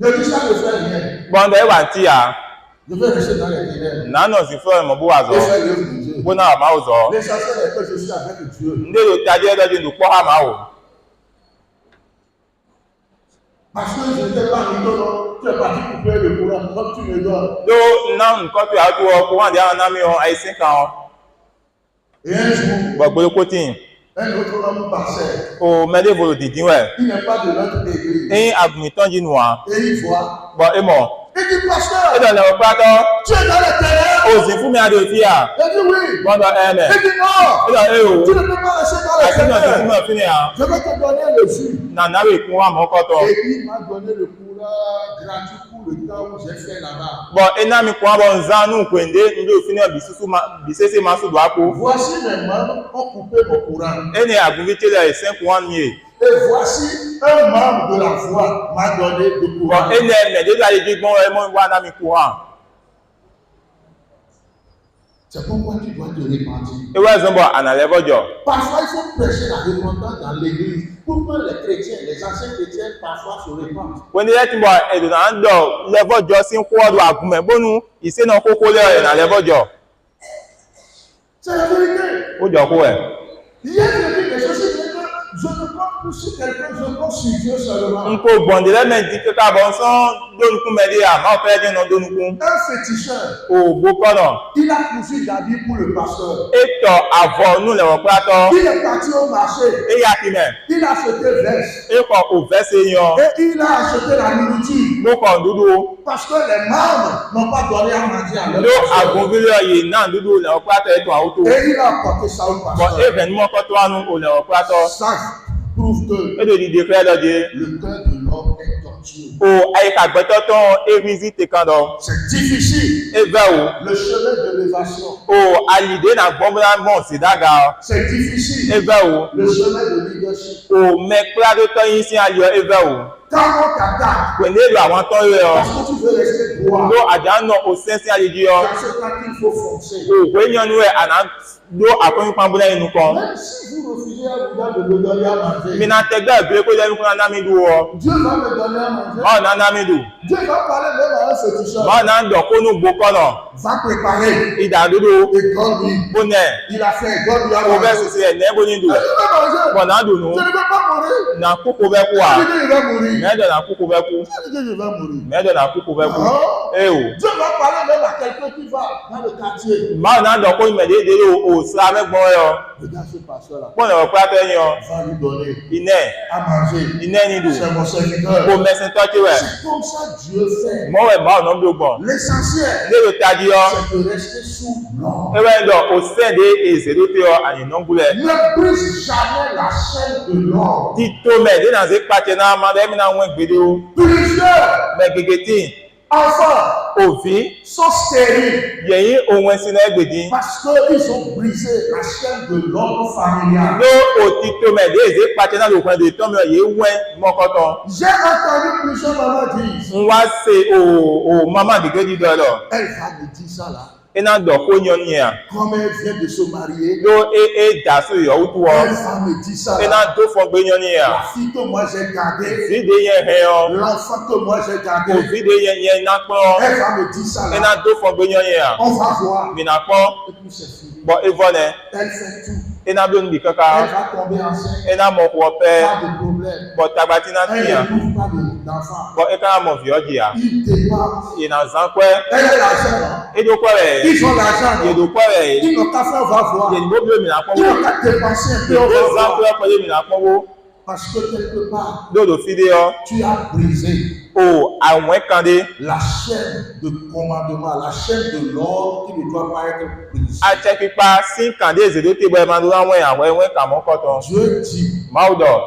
Je dis ça ne fait rien. Bɔn dɔ ewa ti ya. Je vais rester dans les ténèbres. Nanɔ si fɔ ɛmɔ bo wa Et zɔ. faire l'œuvre de Dieu. Bona wa ma wo zɔ. L'essentiel est que je suis avec Dieu. Nde do tadi ɛdɔ di nukpɔ ha ma wo. Parce que je n'étais pas rigolo. Tu es parti couper le courant. Comme tu me donnes. Do na nkɔ to ya to wɔ courant de ya nami yɔ ayi sin kan. Et un jour, Bɔn gbedokpoti. un autre homme passait. O mɛ de bolo didi wɛ. Il n'est pas de notre église. Eyin agumitɔn dzi nua. Et il voit. Bɔn emɔ. Il dit, pasteur, Edɔ lɛ o kpatɔ. tu es dans les ténèbres. O zi fún mi adi o fi ya. Il dit oui. Bɔn dɔ ɛmɛ. Il dit non. Edɔ e Tu o. ne peux pas rester dans les Asi nɔ si fún ténèbres. mi fi ni ya. Je vais te donner le jus. Nana bɛ kun wa mɔ kɔtɔ. Et il m'a donné le courant gratuit pour le temps où j'ai fait là-bas. Bɔn ena mi kun wa bɔ nzan nu kwende ndi o fi ni yɔ bisese ma su do ako. Voici mes membres ont coupé mon courant. Eni aguvite lɛ esen kun wa mi ye. Et voici un membre de la foi m'a donné le courant. Bɔn eni mɛ de la yi di gbɔn ɛmɔ wa na mi kun wa. C'est pourquoi tu dois te repentir. Ewɛ zɔn bɔ analɛ bɔ jɔ. Parfois, il faut prêcher la repentance dans l'église pour que les chrétiens, les anciens chrétiens, parfois se repentent. Wende yɛ ti bɔ edona dɔ lɛbɔ jɔ si kɔ do agumɛ bonu isena koko lɛ analɛ bɔ jɔ. C'est la vérité. O jɔ ko wɛ. Hier, j'ai dit des choses qui disent que je ne compte plus sur quelqu'un, je compte sur Dieu seulement. Nko gbɔnde lɛ mɛ di keka bɔ nsɔn donukun mɛ de ya ma fɛ de nɔ donukun. Un féticheur, O bo kɔnɔ. il a poursuivi David pour le pasteur. Etɔ avɔ nu lɛ wɔ kplatɔ. Il est parti au marché. Eya ti mɛ. Il a acheté veste. Ekɔ o vɛ se yɔ. Et il a acheté la nourriture. Mo kɔ nuɖuɖu. Parce que les membres n'ont pas donné à manger à leur Lo pasteur. agunvi lɛ yi na nuɖuɖu lɛ wɔ kplatɔ eto awo to. Et il a apporté ça au Bɔn pasteur. evɛ numɔ kɔtɔ anu o lɛ wɔ kplatɔ. Ça prouve que Edo di de kura dɔ de. le cœur de l'homme est tortueux. O ayi ka gbɛtɔtɔ erizi te kan dɔ. C'est difficile. Evɛ o. Le chemin de l'élévation. O alide na gbɔnbɔla mɔ sidaga. C'est difficile. Evɛ o. Le chemin de leadership. O mɛ kura do tɔ yin si ayɔ evɛ o. Quand on t'attaque, Pwende lo àwọn tọ́ rẹ̀ ọ. parce que tu veux rester droit, Lo àjánà òsẹ́sí àjèjì ọ. dans ce cas qu'il faut foncer. Òwe yànnú rẹ̀ àná lo àkọ́yìnpábúlẹ̀ inú kan. Même si vous refusez à vous de me donner à manger, Mina tẹgbẹ́ ìgbé kó jẹ́ nukú náà mi dùn ọ. Dieu va me donner à manger. Báwo náà mi dùn? Dieu va parler même à un féticheur. Báwo náà dọ̀ kó nù gbókọ́nà? Va préparer. Ìdàdúró. Et God lui, Bónẹ̀. il a fait, God lui a Kó bẹ́ẹ̀ mangé. sisi ẹ̀ nẹ́ bó ní dùn. Et tu vas manger. Bọ̀ náà dùn nù. Tu ne veux pas mourir. Nà kúkú bẹ́ kú à. Tu dis il va mourir. Mẹ́ẹ̀dọ̀ nà kúkú bẹ́ kú. Tu dis il va mourir. Mẹ́ẹ̀dọ̀ nà kúkú bẹ́ kú. Ẹ o. Dieu va parler même à quelqu'un qui va dans le quartier. Báwo náà dọ̀ kó ìmẹ̀dédé òsà mẹ́gbọ́n rẹ̀ ọ. Regarde ce pasteur-là. Bọ́ọ̀nà ọ̀pẹ́ àtẹ́yìn ọ. Va lui donner Inẹ́. à manger. Inẹ́ ní dùn. C'est mon serviteur. Kó mẹ́sìn tọ́jú rẹ̀. C'est comme ça Dieu fait. Mọ́wẹ̀ máa ọ̀nà bí ó gbọ̀n. L'essentiel, Lérò tají ọ. c'est de rester sous l'ordre. Ewé ndọ̀ òsèdè èzèdó tẹ ọ àyìnàngúlẹ̀. Ne brise jamais la chaîne de l'ordre. Tító mẹ́ dé nàzé pàtẹ náà máa dẹ́mi náà wọ́n gbèdé o. Plusieurs Mẹ́ gègé tí. enfants Òfin. sont stériles Yẹ̀yìn ohun ẹ̀sìn náà gbèdí. parce qu'ils ont brisé la chaîne de l'ordre familial. Ló òtító mẹ́ dé èzé pàtẹ náà lòpin dè tọ́ mi ọ̀ yé wẹ́ mọ́kọ́tọ̀. J'ai entendu plusieurs mamans dire, N wá se o mama gègé dídọ̀ lọ. elle va me dire ça là. Iná dọ̀ kó yan ní à. Comme elle vient de se marier, Ló dà sí ìyọ̀wó tó elle ọ. va me dire ça là. Iná tó fọ gbé yan ní à. La fille que moi j'ai gardée, Fìdí yẹn hẹ́ ọ. l'enfant que moi j'ai Kò gardé, fìdí yẹn iná pọ́n. elle va me dire ça là. Iná tó fọ gbé yan ní à. On va voir. Mina pọ́n. Et puis c'est fini. Bọ̀ evọ́ nẹ. Elle fait tout. Iná bí oníbi Elle kankan. va tomber enceinte. Iná mọ̀ kú ọpẹ́. Pas de problème. Bọ̀ tagbati náà Elle tìyàn. ne trouve pas d'enfant. Bọ̀ ẹ ká mọ̀ fìyọ́ jìyà. Ils dépassent. Ìnà zan pẹ́. Elle a l'argent. Là. Édokọ́ rẹ̀. Ils ont l'argent. Là. Èdokọ́ rẹ̀. Ils n'ont qu'à faire, on va voir. Yẹ̀nìbó bí omi nà pọ́n Ils wó. n'ont qu'à dépenser un peu, on Èdè va zan voir. pẹ́ ọkọ̀ yé mi nà pọ́n wó. Parce que quelque part, Lódò fìdí ọ. tu as brisé O àwọn kande. la chaîne de commandement, la chaîne de l'ordre qui ne doit pas être brisée. Atsɛ pipa sí kande èzèdó tébọ̀ ẹ̀ máa ń lọ́wọ́ àwọn ẹ̀wọ̀n kà mọ́ kọ́tọ̀. Dieu dit Máwùdọ̀.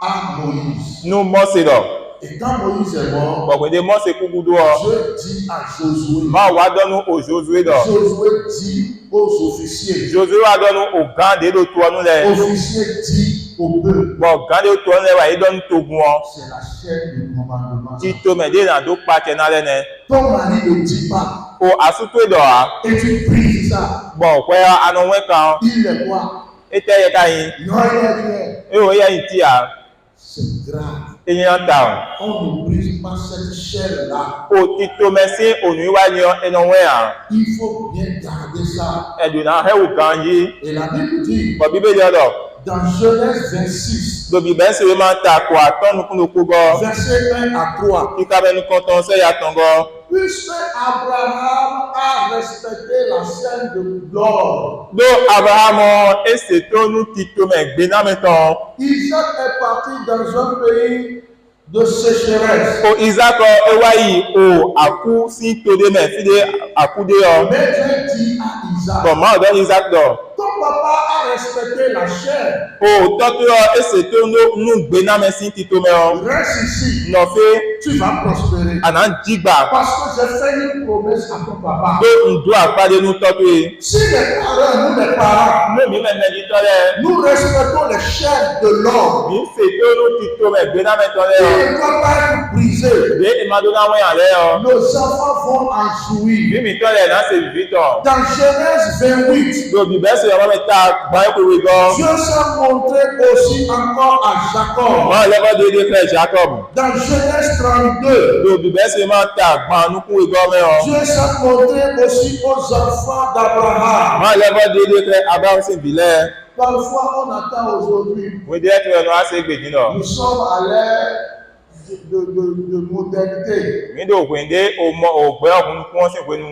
à Moïse, Nu mọ́sẹ̀ dọ̀. et quand Moïse est mort, Bọ̀gbẹ̀dẹ̀ mọ́sẹ̀ kúkúdú ọ. Dieu dit à Josué, Máa wá dọ́nu òzòzòé dọ̀. Josué dit aux officiers, Josué wá dọ́nu ògán dé ló tu ọnú lẹ̀. officiers dit au peuple, Bọ̀ gán dé tu ọnú lẹ̀ wà yí dọ́nu togun ọ. c'est la chaîne de commandement. Títò mẹ̀dé nà dó pàtẹ náà lẹ́nẹ̀. Ton mari ne dit pas, O àsútó dọ̀ á. et tu brises ça, Bọ̀ pẹ́ anọ̀wẹ́ kan. il est quoi? Ètè yẹ ká yin. Non, il est rien. Ewé yẹ yin tí a. C'est grave. Eyín ta On ne brise pas cette chaîne-là. o. O títò mẹ́sí ònú wá ní ẹnọ̀wẹ́ à. Il faut bien garder ça. Ẹ̀dùn náà hẹ́wù kan yí. Et la Bible dit, Bọ̀ bíbélì ọ̀dọ̀. dans Genèse 26, Lòbí bẹ́ẹ̀ sì wé máa ń ta kò àtọ́nukúnukú gọ́. versets 1 à 3, Kíkà bẹ́ẹ̀ ní kọ́tọ́ sẹ́yà tán gọ́. puisque Abraham a respecté la chaîne de l'ordre, Ló Abrahamu èsè tó nú títò mẹ́ gbé náà mẹ́tàn. Isaac est parti dans un pays de sécheresse. O Isaac ewa yi o aku sí tòde mẹ́ fíde àkúdé ọ. Mais Dieu dit à Isaac, Bọ̀ máa ọ̀dọ́ Isaac dọ̀. ton papa a respecté la chaîne, O tọ́tù ọ èsè tó nú gbé náà mẹ́ sí títò mẹ́ ọ. reste ici, Nọ̀fẹ́ tu vas prospérer. àná jìgbà. Parce que j'ai fait une promesse à ton papa. Ló ǹdó àpàdé nú tọ́tù yìí. Si les parents, nous les parents, Mẹ́mi mẹ́mẹ́ ní tọ́lẹ̀. nous respectons les chaînes de l'ordre, Mi ṣe tó nú títò mẹ́ gbé náà mẹ́ tọ́lẹ̀ ọ. qui ne doivent pas être brisées. Gbé ìmàdúrà wọ̀nyí àlẹ́ ọ. Nos enfants vont en jouir. Mímí tọ́lẹ̀ náà ṣe bìbí tọ̀. Dans Genèse 28, Lòbí bẹ́ẹ̀ sọ̀rọ̀ mọ́ mi ta gbọ́n ẹ̀kọ́ wí gan. Dieu s'est montré aussi encore à Jacob. Wọ́n lẹ́kọ́ déédéé fẹ́ Jacob. Dans Genèse 32, Lòbí bẹ́ẹ̀ sì máa ta gbọ́n anúkú wí gan mẹ́ràn. Dieu s'est montré aussi aux enfants d'Abraham. Wọ́n lẹ́kọ́ déédéé fẹ́ Abraham sì bìlẹ̀. Parfois, on attend aujourd'hui. Wọ́n dé ẹ̀tọ́ ẹnu á ṣe gbèjì náà. Nous sommes à l'ère de modernité. Mi dò gbèndé ògbẹ́ ọkùnrin kí wọ́n sì pinnu.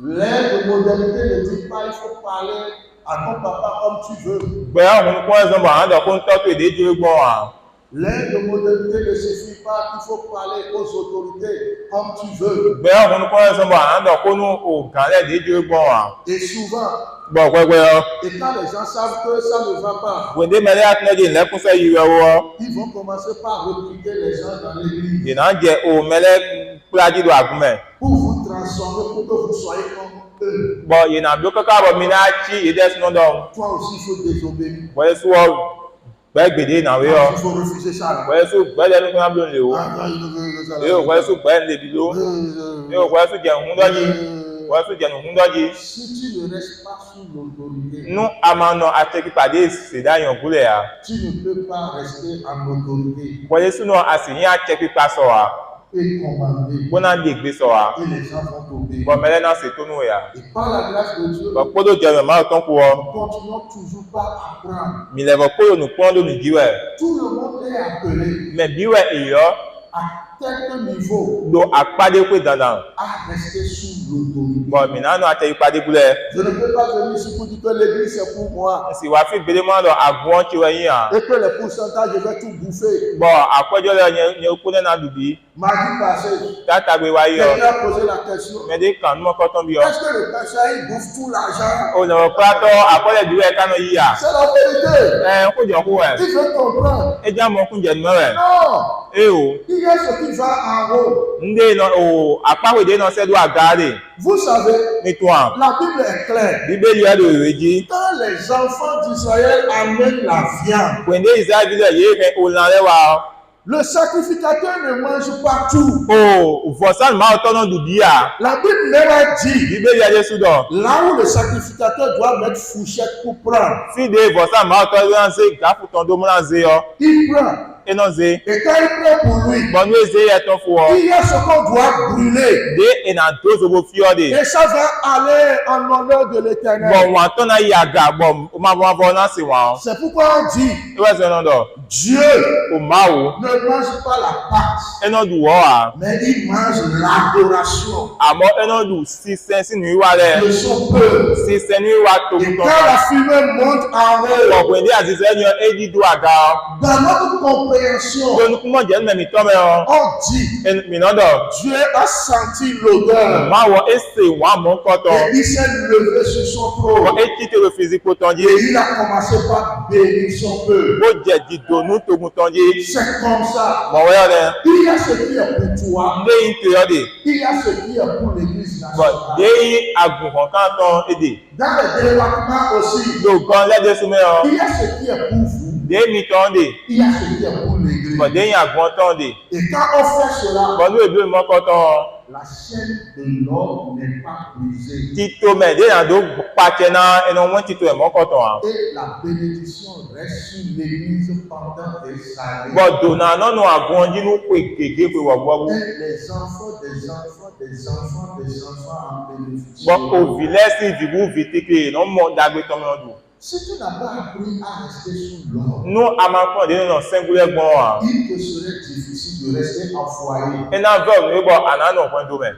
L'ère de modernité ne dit pas il faut parler à ton papa comme tu veux. Gbẹ́ ọkùnrin kí wọ́n sọ̀rọ̀ àwọn àdàkùn tọ́tù èdè jú gbọ́n wà. L'ère de modernité ne signifie pas qu'il faut parler aux autorités comme tu veux. Gbẹ́ ọkùnrin kí wọ́n sọ̀rọ̀ àwọn àdàkùn ògànlẹ̀ èdè jú gbọ́n wà. Et souvent, Gbọ́ pẹ́pẹ́ ọ. et quand les gens savent que ça ne va pas, Gbèndé mẹ́lẹ́ àtúnẹ́jì lẹ́kúnfẹ́ yìí rẹ̀ wọ́. ils vont commencer par recruter les gens dans l'église Ìná jẹ òmẹ́lẹ́ kúlájìdò àgúnmẹ̀. pour vous transformer, pour que vous soyez comme eux. Bọ̀ ìnà bí ó kọ́kọ́ bọ̀ mi náà tí ìdẹ́sùn náà. Toi aussi, il faut désobéir. Wọ́n sọ Gbẹ́ gbèdé ìnáwó yọ. Il faut refuser ça. Là. Wẹ́ẹ́ sùn gbẹ́ lẹ́nu kí wọ́n bí lè o. Yóò wẹ́ẹ́ sùn gbẹ́ lè bi ló. Yóò wẹ́ẹ́ sùn jẹun hún dọ́jì. Wẹ́ẹ́ sùn jẹun hún dọ́jì. Si tu ne restes pas sous l'autorité, Nú àmàna àtẹ̀kípàdé ìṣèdáyàn gúlẹ̀ yà. tu ne peux pas rester en autorité Wọ́yẹ sùnú àsìyìn àtẹ̀kípa sọ̀ wá. et commander. Gbọ́nà lè gbé sọ̀ wá. Et les gens vont tomber. Bọ̀ mẹ́lẹ́ náà ṣètò nù yà. Et par la grâce de Dieu, Bọ̀ kpọ́dọ̀ jẹ́ mẹ́mà ọ̀tọ́ kú ọ. nous continuons toujours pas à apprendre. Mìlẹ̀bọ̀ kpọ́dọ̀ nù pọ́n lónìí jíwẹ̀. Tout le monde est appelé Mẹ̀ bíwẹ̀ ìyọ́ à tel niveau lo àpàdé pé dandan. à rester sous l'autorité. Bọ̀ mìíràn náà àtẹ̀kípàdé gúlẹ̀. Je ne peux pas venir ici pour dire que l'église c'est pour moi Sì wá fi gbélé mọ́ lọ àgùn tí wọ́n yín à. et que les pourcentages je vais tout bouffer. Bọ̀ àpọ́jọ́ lọ yẹn kú nẹ́nà dùbí. Mardi passé, Tátàgbé wa yọ. quelqu'un a posé la question. Mẹ́dé kàn ní mọ́kọ́ tán bí ọ. Est-ce que le pasteur il bouffe tout l'argent? Olùrọ̀ pátọ́ àpọ́lẹ̀ ìdíwẹ̀ kánú yí à. C'est la vérité. Ẹ kó jọ kú ẹ̀. Il veut comprendre. Ẹ já mọ kún jẹ̀ nù rẹ̀. Non, Ẹ o. il y a ce qui va en haut. Ndé nọ o àpáwèdé náà sẹ́dú àgáàrè. Vous savez, Nítorí à. la Bible est claire. Bíbélì ẹ̀ lò rè jí. Quand les enfants d'Israël amènent la viande, Pèndé Ìsáàbí lẹ̀ yé rẹ̀ olùrànlẹ́ wa. le sacrificateur ne mange pas tout. O vọ̀sán máa tọ́ náà dùbí à. La Bible même a dit, Bíbélì ẹ̀ Jésù dọ̀. là où le sacrificateur doit mettre fourchette pour prendre, Fíde vọ̀sán máa tọ́ lóyún ṣe gàfùtàn tó múná ṣe ọ. il prend. Iná ṣe. Et quand il prend pour lui, Bọ̀nú èsè yẹ tán fún ọ. il y a ce qu'on doit brûler. Dé ìnà tó ṣòwò fi ọ́ de. Et ça va aller en honneur de l'Éternel. Bọ̀ wọ́n tọ́ náà yí àgà bọ̀ ó máa bọ́ náà sí wọn. C'est pourquoi on dit, Ìwé ẹ̀sẹ̀ náà dọ̀. Dieu Ò máa wò. ne mange pas la pâte, Iná dù wọ́ à. mais il mange l'adoration Àmọ́ iná dù sísẹ́ sínú ìwà rẹ̀. de son peuple. Sísẹ́ ní ìwà Et tòun quand tán. la fumée monte en haut, Ọ̀pọ̀ ìdí àṣìṣẹ́ ni éjì dù àga. dans notre compréhension, Lónúkúmọ̀ jẹ́ mẹ́mí tọ́ mẹ́ ọ. on dit, Mìíràn dọ̀. Dieu a senti l'odeur Máa wọ èsè wà mọ́ kọ́tọ̀. et il s'est levé sur son Wọ́n trône. éjì tèrò fìzíkò tán jí. Et il a commencé par bénir son peuple. Bó jẹ̀ dìdònú togun tán jí. C'est comme ça. Mọ̀wé rẹ̀. Il y a ce qui est pour toi, Ndé yín tè ọ́ de. il y a ce qui est pour l'église Bọ̀ dé nationale. yín àgùnkàn kan tán èdè. Dans les départements aussi, Lògán lẹ́dẹ̀ súnmọ́ ọ. il y a ce qui est pour vous, Dé mi tán de. il y a ce qui est pour l'église. Bọ̀ dé yín àgùn tán de. Et quand on fait cela, Bọ̀ ní èdè mọ́kọ́ tán. la chaîne de l'homme n'est pas brisée. Títò mẹ́ dé yàn tó pàṣẹ náà ẹnu wọ́n títò ẹ̀ mọ́kọ́ tán. Et la bénédiction reste sur l'église pendant des années. Bọ̀ dònà nọ́nù àgùn jínú pé kéèké pé wọ̀ gbọ́. Et les enfants des enfants des enfants des enfants en bénéficient. Bọ̀ òvì lẹ́sìn ìdìbò vìtíkè náà mọ̀ dàgbé tọ́mọ́ dùn. Si tu n'as pas appris à rester sous l'homme, Nú àmàkùn dé nínú sẹ́ngúlẹ̀ gbọ́n wa. il te serait difficile de rester en foyer. Iná bẹ́ẹ̀ ní bọ̀ ànánà ọ̀pọ̀ tó mẹ́.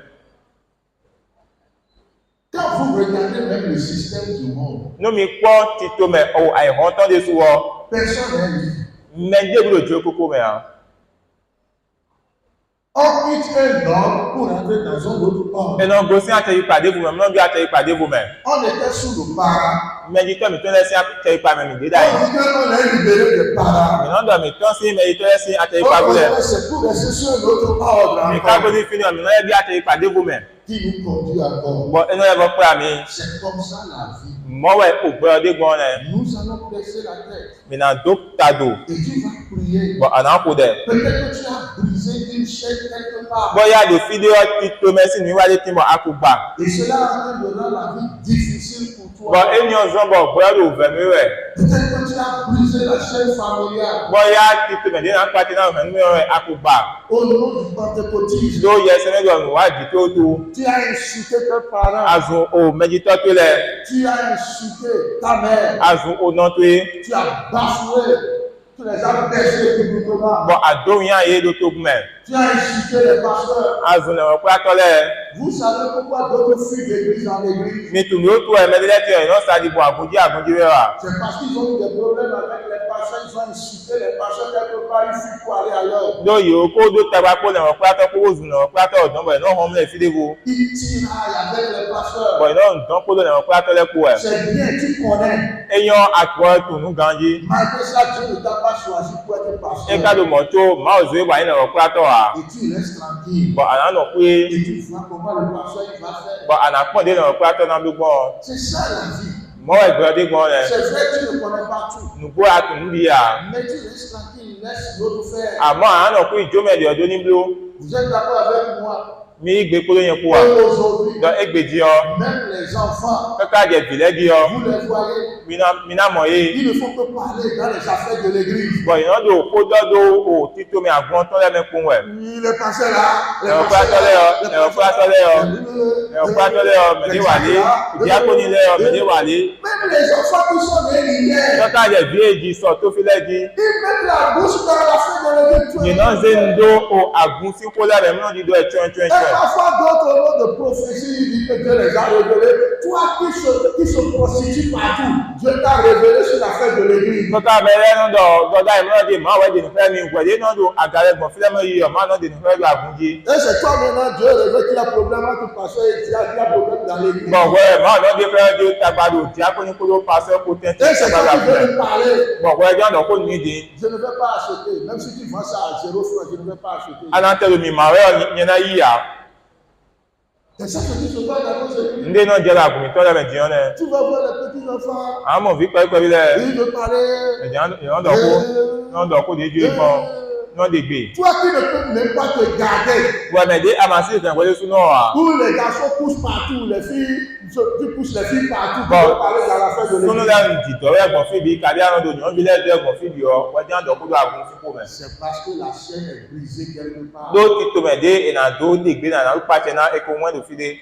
Quand vous regardez même le système du monde, Nú mi pọ́ títò mẹ́ ọ̀ àìhàn tán dé súwọ́. personne n'est libre. Mẹ́jẹ́ gbọ́dọ̀ jó kókó mẹ́ à. On quitte un homme pour entrer dans un autre homme. Ẹnà gòsí àtẹ̀yípàdé bùmẹ̀, mọ́ bí àtẹ̀yípàdé bùmẹ̀. On était sous le parent. Mẹ́jì tọ́ mi tó lẹ́sí àtẹ̀yípà mẹ́mì dédà On yìí. dit qu'on est libéré des parents. Mìíràn dọ̀ mi tán sí mẹ́jì tó lẹ́sí àtẹ̀yípà On bùmẹ̀. dit que c'est pour rester sur un autre ordre Mi ká encore, gbódì fi ní ọ̀mì náà bí àtẹ̀yípàdé bùmẹ̀. qui nous conduit encore. Bọ̀ ẹnu ẹ̀ bọ̀ pé àmì. C'est comme ça la vie. Mọ́wẹ̀ ògbẹ́ ọdẹ gbọ́n rẹ̀. Nous allons baisser la tête. Mìíràn dó tàdò. Et tu vas prier. Bọ̀ àná kò dẹ̀. Peut-être que tu as brisé une chaîne quelque part. Bọ́yá lè fídíò títò mẹ́sì níwájú tí mo á kú gbà. Et cela rendra la vie difficile pour toi. Bọ̀ ènìyàn zọ́bọ̀ bọ́yá lò vẹ̀mí rẹ̀. Peut-être que tu as brisé la chaîne familiale. Bọ́yá títò mẹ́dé náà pàtí náà vẹ̀mí rẹ̀ á kú gbà. Au nom du pentecôtisme, Ló yẹ sẹ́mẹ́dọ̀ wádìí tó tó. tu as insulté tes parents. Azùn o mẹ́jì tọ́ tó lẹ̀. Tu as insulté ta mère. Azùn o náà tó yé. Tu as bafoué. Tu les as baissés publiquement. Bọ̀ àdóhùn yá yé ló tó gúnmẹ̀. Tu as insulté les pasteurs. Azùn lẹ̀wọ̀n pé atọ́lẹ̀. Vous savez pourquoi d'autres fuient d'église en église? Nítorí ó tó ẹ̀ mẹ́lẹ́lẹ́tì ẹ̀ náà sádìbò àgúnjí àgúnjí rẹ̀ wà. C'est parce qu'ils ont eu des problèmes avec les pasteurs. Ils ont insulté les pasteurs quelque part. Ils fuient pour aller ailleurs. Lóyè o kó dó tabako lẹ̀wọ̀n pé atọ́ kó òzùn lẹ̀wọ̀n pé atọ́ ọ̀dán bọ̀ ẹ̀ náà hàn mẹ́lẹ̀ fídíwò. Ils tiraillent avec les pasteurs. Bọ̀ iná ǹdán kó lẹ̀wọ̀n pé atọ́lẹ̀ kú ẹ̀. C'est bien, tu connais. Eyán àtúwọ̀ tùnú ganjí. Malgré ça, Dieu ne t'a pas choisi pour être pasteur. Ẹ ká ló mọ̀ tó máa òzò ìwà yín lẹ̀wọ̀n pé atọ́ wà. Et tu restes tranquille. Bọ̀ àná nọ pé Et tu vois comment le pasteur il va faire. bọ̀ àná pọ̀ dé lẹ̀wọ̀n pé atọ́ náà ló gbọ́n. C'est ça la vie. Moi, je vais dire que C'est vrai, tu ne connais pas tout. nous pouvons attendre bien. Mais tu restes tranquille, laisse l'autre faire. Avant, on a pris Dieu, mais Dieu donne bleu. Vous êtes d'accord avec moi? Mais il faut rien pour. Et aujourd'hui, Donc, il veut dire, même les enfants, quand il y a des villes, vous les voyez, mina moyen. il ne faut que parler dans les affaires de l'église. Bon, il y a des podeurs au titre, mais à grand temps, les mêmes pour moi. Il est passé là. Mais on peut attendre, mais des walés, diaconie, mais des walés. Même les enfants qui sont nés hier, Quand il y a des vieilles qui sortent, tout filet dit. ils mettent la bouche dans l'affaire de l'église. Il y a des gens qui ont agouti pour la même nom, ils doivent tuer. Et parfois d'autres noms de prophétie, il dit que Dieu les a révélés. Toi qui se prostitue partout, Dieu t'a révélé sur l'affaire de l'église. Quand on a des gens qui ont fait des choses, ils ont agarré mon film, ils ont fait des choses. Et c'est toi maintenant, Dieu révèle qu'il y a problème entre le pasteur et il y a problème dans l'église. Bon, ouais, moi, on a des frères de tabac, diaconie pour le pasteur pour Et c'est toi qui veux me parler. Bon, ouais, donc on nous dit. Je ne vais pas acheter, même si tu vends ça à 0 francs, je ne vais pas acheter. À l'intérieur de mi maré, il y en a hier. C'est ça que tu se passe dans nos églises. Ndé non jẹ́ra àgùnmí tọ́lá mẹ́ jẹun náà. Tu vas voir les petits enfants. Àwọn ọmọ òbí pẹ́ẹ́pẹ́ bí lẹ̀. Il veut parler. Ìyọ́n dọ̀kú dé ju ìbọn. Non des gbé. Toi qui ne peux même pas te garder. Ouais, mais dès amasser c'est envoyé sous noir. Où les garçons poussent partout, les filles, tu pousses les filles partout. Bon, tu peux parler dans la fête de l'église. Sous là, une petite oreille, mon fils, il cadet à un donné. On dit les deux, mon fils, il y a. Ouais, tiens, donc, on doit avoir un problème. C'est parce que la chaîne est brisée quelque part. D'autres qui te mettent et dans d'autres, des gbé, dans l'autre partenaire, et qu'au moins de filer.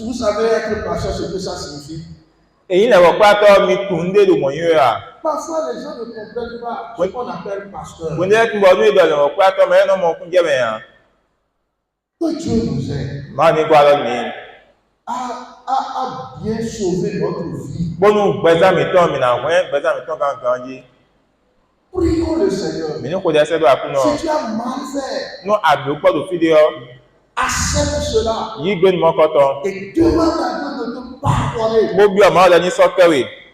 Vous savez être pasteur, ce que ça signifie. Et il n'a pas tort, mais tourner de mon yeux. Parfois, les gens ne comprennent pas ce qu'on appelle pasteur. Vous n'êtes pas venu dans le plateau, mais non, mon coup, Que Dieu nous aide. A bien sauvé notre vie. Bon, nous, présent, mettons, mais non, présent, mettons, quand prions le Seigneur. Mais nous connaissons la couleur. Si tu as mal fait, nous avons pas de vidéo. Accepte cela. Et demande à Dieu de te pardonner.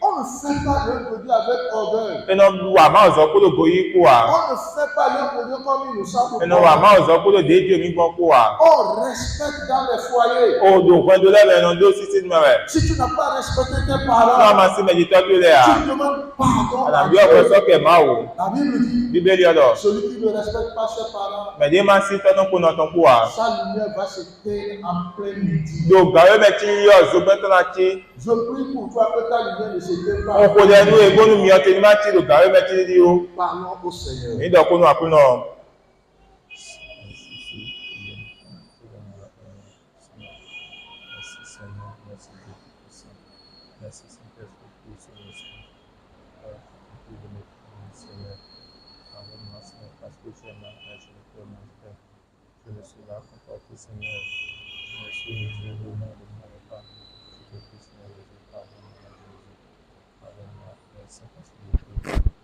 On ne fait pas l'improduit avec orgueil. On On ne fait pas l'improduit comme il nous semble. On respecte dans les foyers. Si tu n'as pas respecté tes parents, tu demandes pardon à Dieu. La Bible dit, celui qui ne respecte pas ses parents, sa lumière va s'éteindre en plein midi. Je prie pour toi que ta lumière ne s'éteigne pas. Parlons au Seigneur.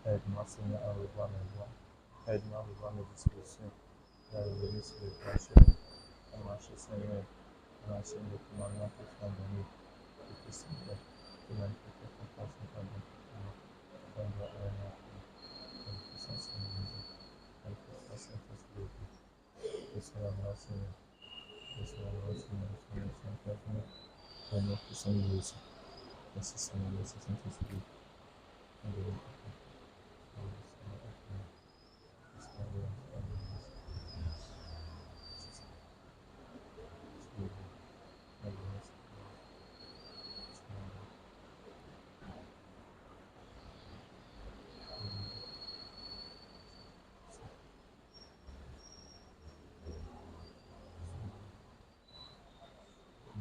Aide-moi, Seigneur, à revoir mes voies. Aide-moi à revoir mes dispositions. À revenir sur le droit chemin. À marcher, Seigneur, dans la chaîne de commandement que tu as donné. Et que, Seigneur, tu m'as fait ta confiance en ta bonté. Ton droit à la ton puissance en Jésus. Ton puissance en Jésus. Que cela va, Seigneur. Que cela va, Seigneur. Seigneur, Saint-Père, ton nom puissant de Jésus. Merci, Seigneur, merci, Saint-Esprit.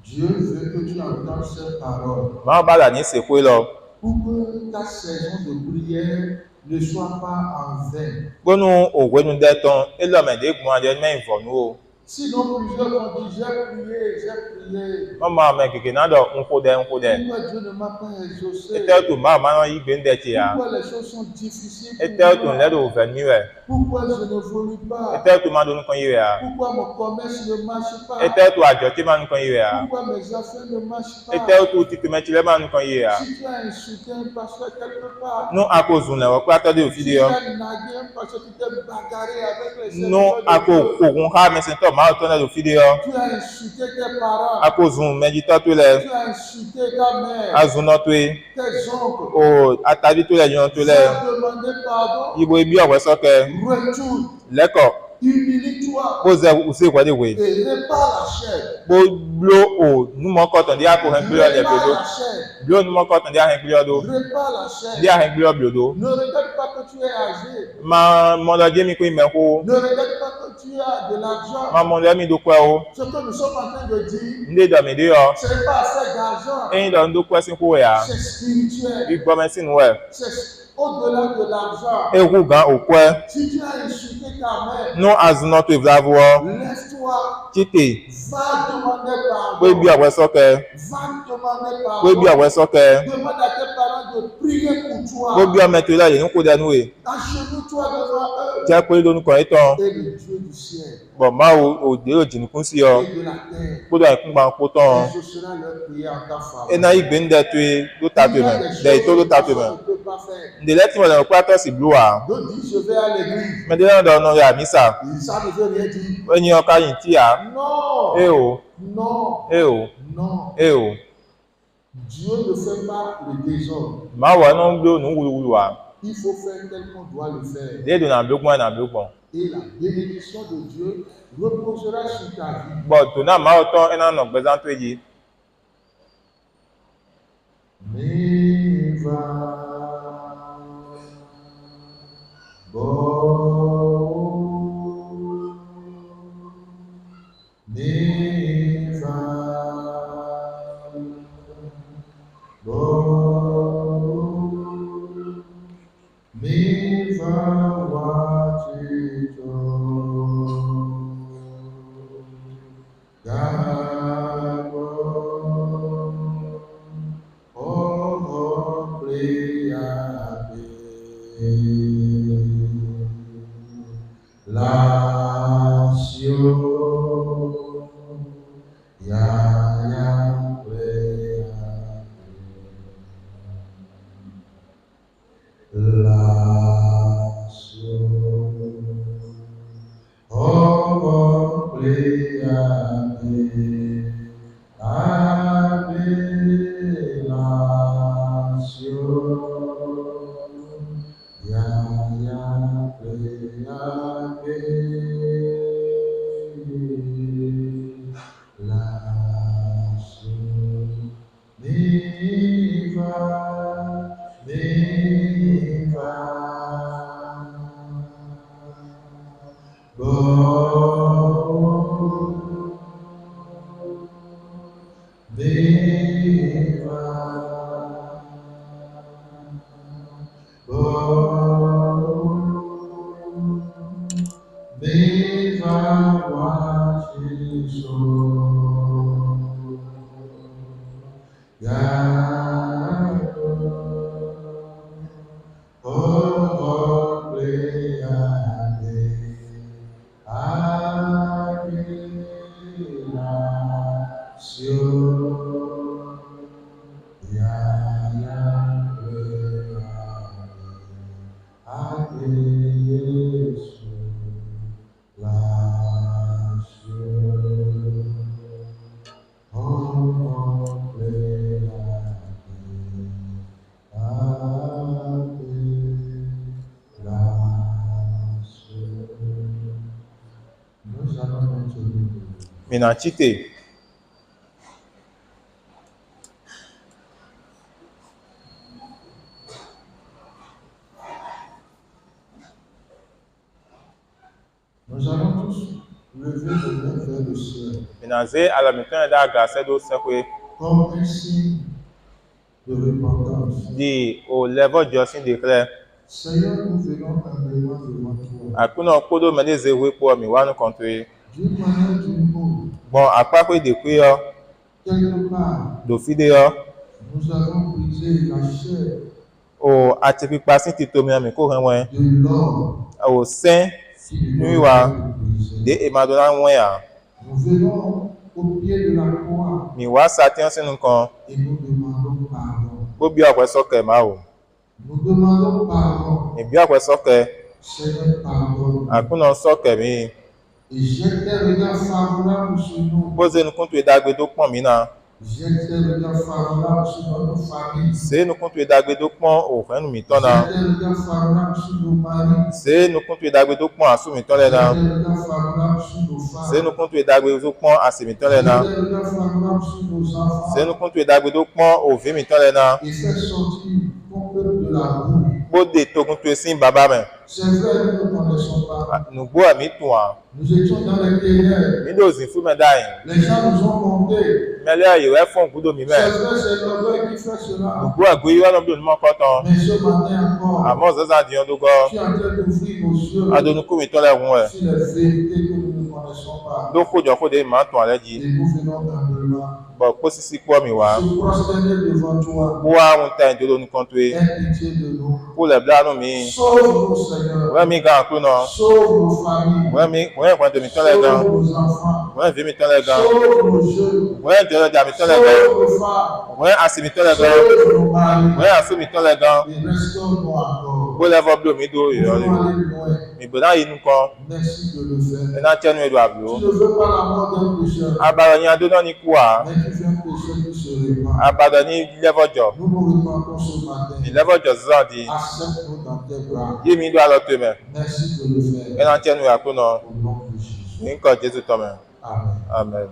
Dieu veut que tu entendes cette parole. Pour que ta saison de prière ne soit pas en vain. Sinon, plusieurs ont dit, j'ai prié. Maman, mais quelqu'un n'a Pourquoi Dieu ne m'a pas exaucé? Pourquoi les choses sont difficiles pour moi? Pourquoi je ne vole pas? Pourquoi mon commerce ne marche pas? Pourquoi mes affaires ne marchent pas? Si tu as insulté un pasteur quelque part, si tu as nagué un pasteur, tu t'es bagarré avec les serviteurs de Dieu, ma to na do fide yo Tu as insulté tes parents. akozun medita to le Tu as insulté ta mère, azuno to e tes oncles. o atabi to le yon to le Va demander pardon. ibo ibi owe soke Retourne. leko Humilie-toi bo ze use kwa de we et répare la chair. bo blo o numo koton dia ko hen blo le Répare blodo la chair. blo numo koton dia hen blo do Répare la chair. dia hen blo blodo Ne regarde pas que tu es âgé. ma mo lo je mi ko ime ko Ne regarde pas que tu as de l'argent. ma mo lo mi do kwa o Ce que nous sommes en train de dire, nde do mi de yo ce n'est pas assez d'argent. en do ndo kwa sin ko ya C'est spirituel. bi gbo me sin we C'est au-delà de l'argent. ewu gan okwe Si tu as insulté ta mère, no azuno to evlavuo lève-toi, chite va demander we bi pardon. owe soke Va demander we bi pardon. owe soke Demande à tes parents de prier pour we bi toi. o me to la ye nko de nu e Agenouille-toi devant eux. je pe lo nu ko itan Et le Dieu du ciel bo ma o de o jin kun si yo et de la terre ko do ikun gba ko tan exaucera leur prière en ta faveur. ena igbe nde to e lo ta to Il y a me des de to lo choses ta que to tu me ne peux pas faire. nde leti mo le ko ato si blue a D'autres disent, je vais à l'église. me de do no ya misa Ça ne veut rien dire. enyi o ka yin ti a Non, e o non, e o non. e o Dieu ne fait pas le désordre. ma wa no gbe nu wulu wa Il faut faire tel qu'on doit le faire. de do na blogbon na blogbon Et la bénédiction de Dieu reposera sur ta vie. bo to na ma o tan ena no gbezan to yi Mais va, bon, mais va, bon, mais va, watito, gabo. Oh, pléiade, Latio, ya, pléiade, Latio, oh, pléiade, mina chite Nous allons tous lever les mains vers le ciel mina ze ala mi tan da ga se do se pe comme un signe de repentance. di o level josin de clear Seigneur, nous venons humblement devant toi. akuna kodo me de ze we po mi wa nu kontre D'une manière d'une autre, bon apa pe de pe yo quelque part, do fide yo nous avons brisé la chair o ati pipa sin ti to mi ko ran wen de l'homme o sen qui nous Oui, a wa. brisé. de e ma do na wen ya Nous venons au pied de la croix mi wa sa ti sinu kan et nous demandons pardon. bo bi ọpẹ sọkẹ ma o Nous demandons pardon. mi bi ọpẹ sọkẹ Seigneur, pardonne. akuna sọkẹ mi Et jette tes regards favorables sur nous. Pose nous contre dagbe do pon mi na. Jette tes regards favorables sur notre famille. Se nous contre dagbe do pon o fen mi ton na. Jette tes regards favorables sur nos maris. Se nous contre dagbe do pon asu mi ton le na. Jette tes regards favorables sur nos femmes. Se nous contre dagbe do pon asi mi ton le na. Jette tes regards favorables sur nos enfants. Se nous contre dagbe do pon o vi mi ton le na. Et fais sortir ton peuple de la boue. Bode to contre sin baba men. C'est vrai, nous ne connaissons pas. Nous bo mi ton an. Nous étions dans les ténèbres. Mi do zin fu me dai. Les gens nous ont montés. Mele ayi we fon gudo mi C'est me. vrai, c'est l'orgueil qui fait cela. Nous bo agbe yo no bi mo ko ton. Mais ce matin encore, Amo zaza di on do go. tu es en train d'ouvrir nos yeux Adonu ku mi ton le won e. sur les vérités que nous ne connaissons pas. Do ko jo ko de ma ton ale Et ji. nous venons humblement Bo ko sisi po mi wa. se prosterner devant toi. Bo wa un ta do ni contre. Aie pitié de nous. Pour le bla no mi. Sauve-nous, Seigneur. Ouais mi gan ku no. Sauve nos familles. Ouais kwa de mi ton le gan. Sauve nos enfants. Ouais vi mi ton le gan. Sauve nos jeunes. Ouais de da mi ton le gan. Sauve nos femmes. Ouais asi mi ton le gan. Sauve nos maris. Ouais asu mi ton le gan. Et restaure-nous encore. Bo le vo blo mi do Nous yo. voulons aller loin. Mi bo na yi nu ko. Merci de le faire. E na tienu edu ablo. Tu ne veux pas la mort d'un pécheur, Abaro ni ado na ni ku a. mais tu fais un péché qui se répand. Abado ni level job. Nous nous repentons ce matin. Ni level job zandi. Accepte-nous dans tes bras. Yi mi do alo to me. Merci de le E faire. na tienu ya ku no. Au nom de Jésus. Ni ko Jesu to me. Amen. Amen.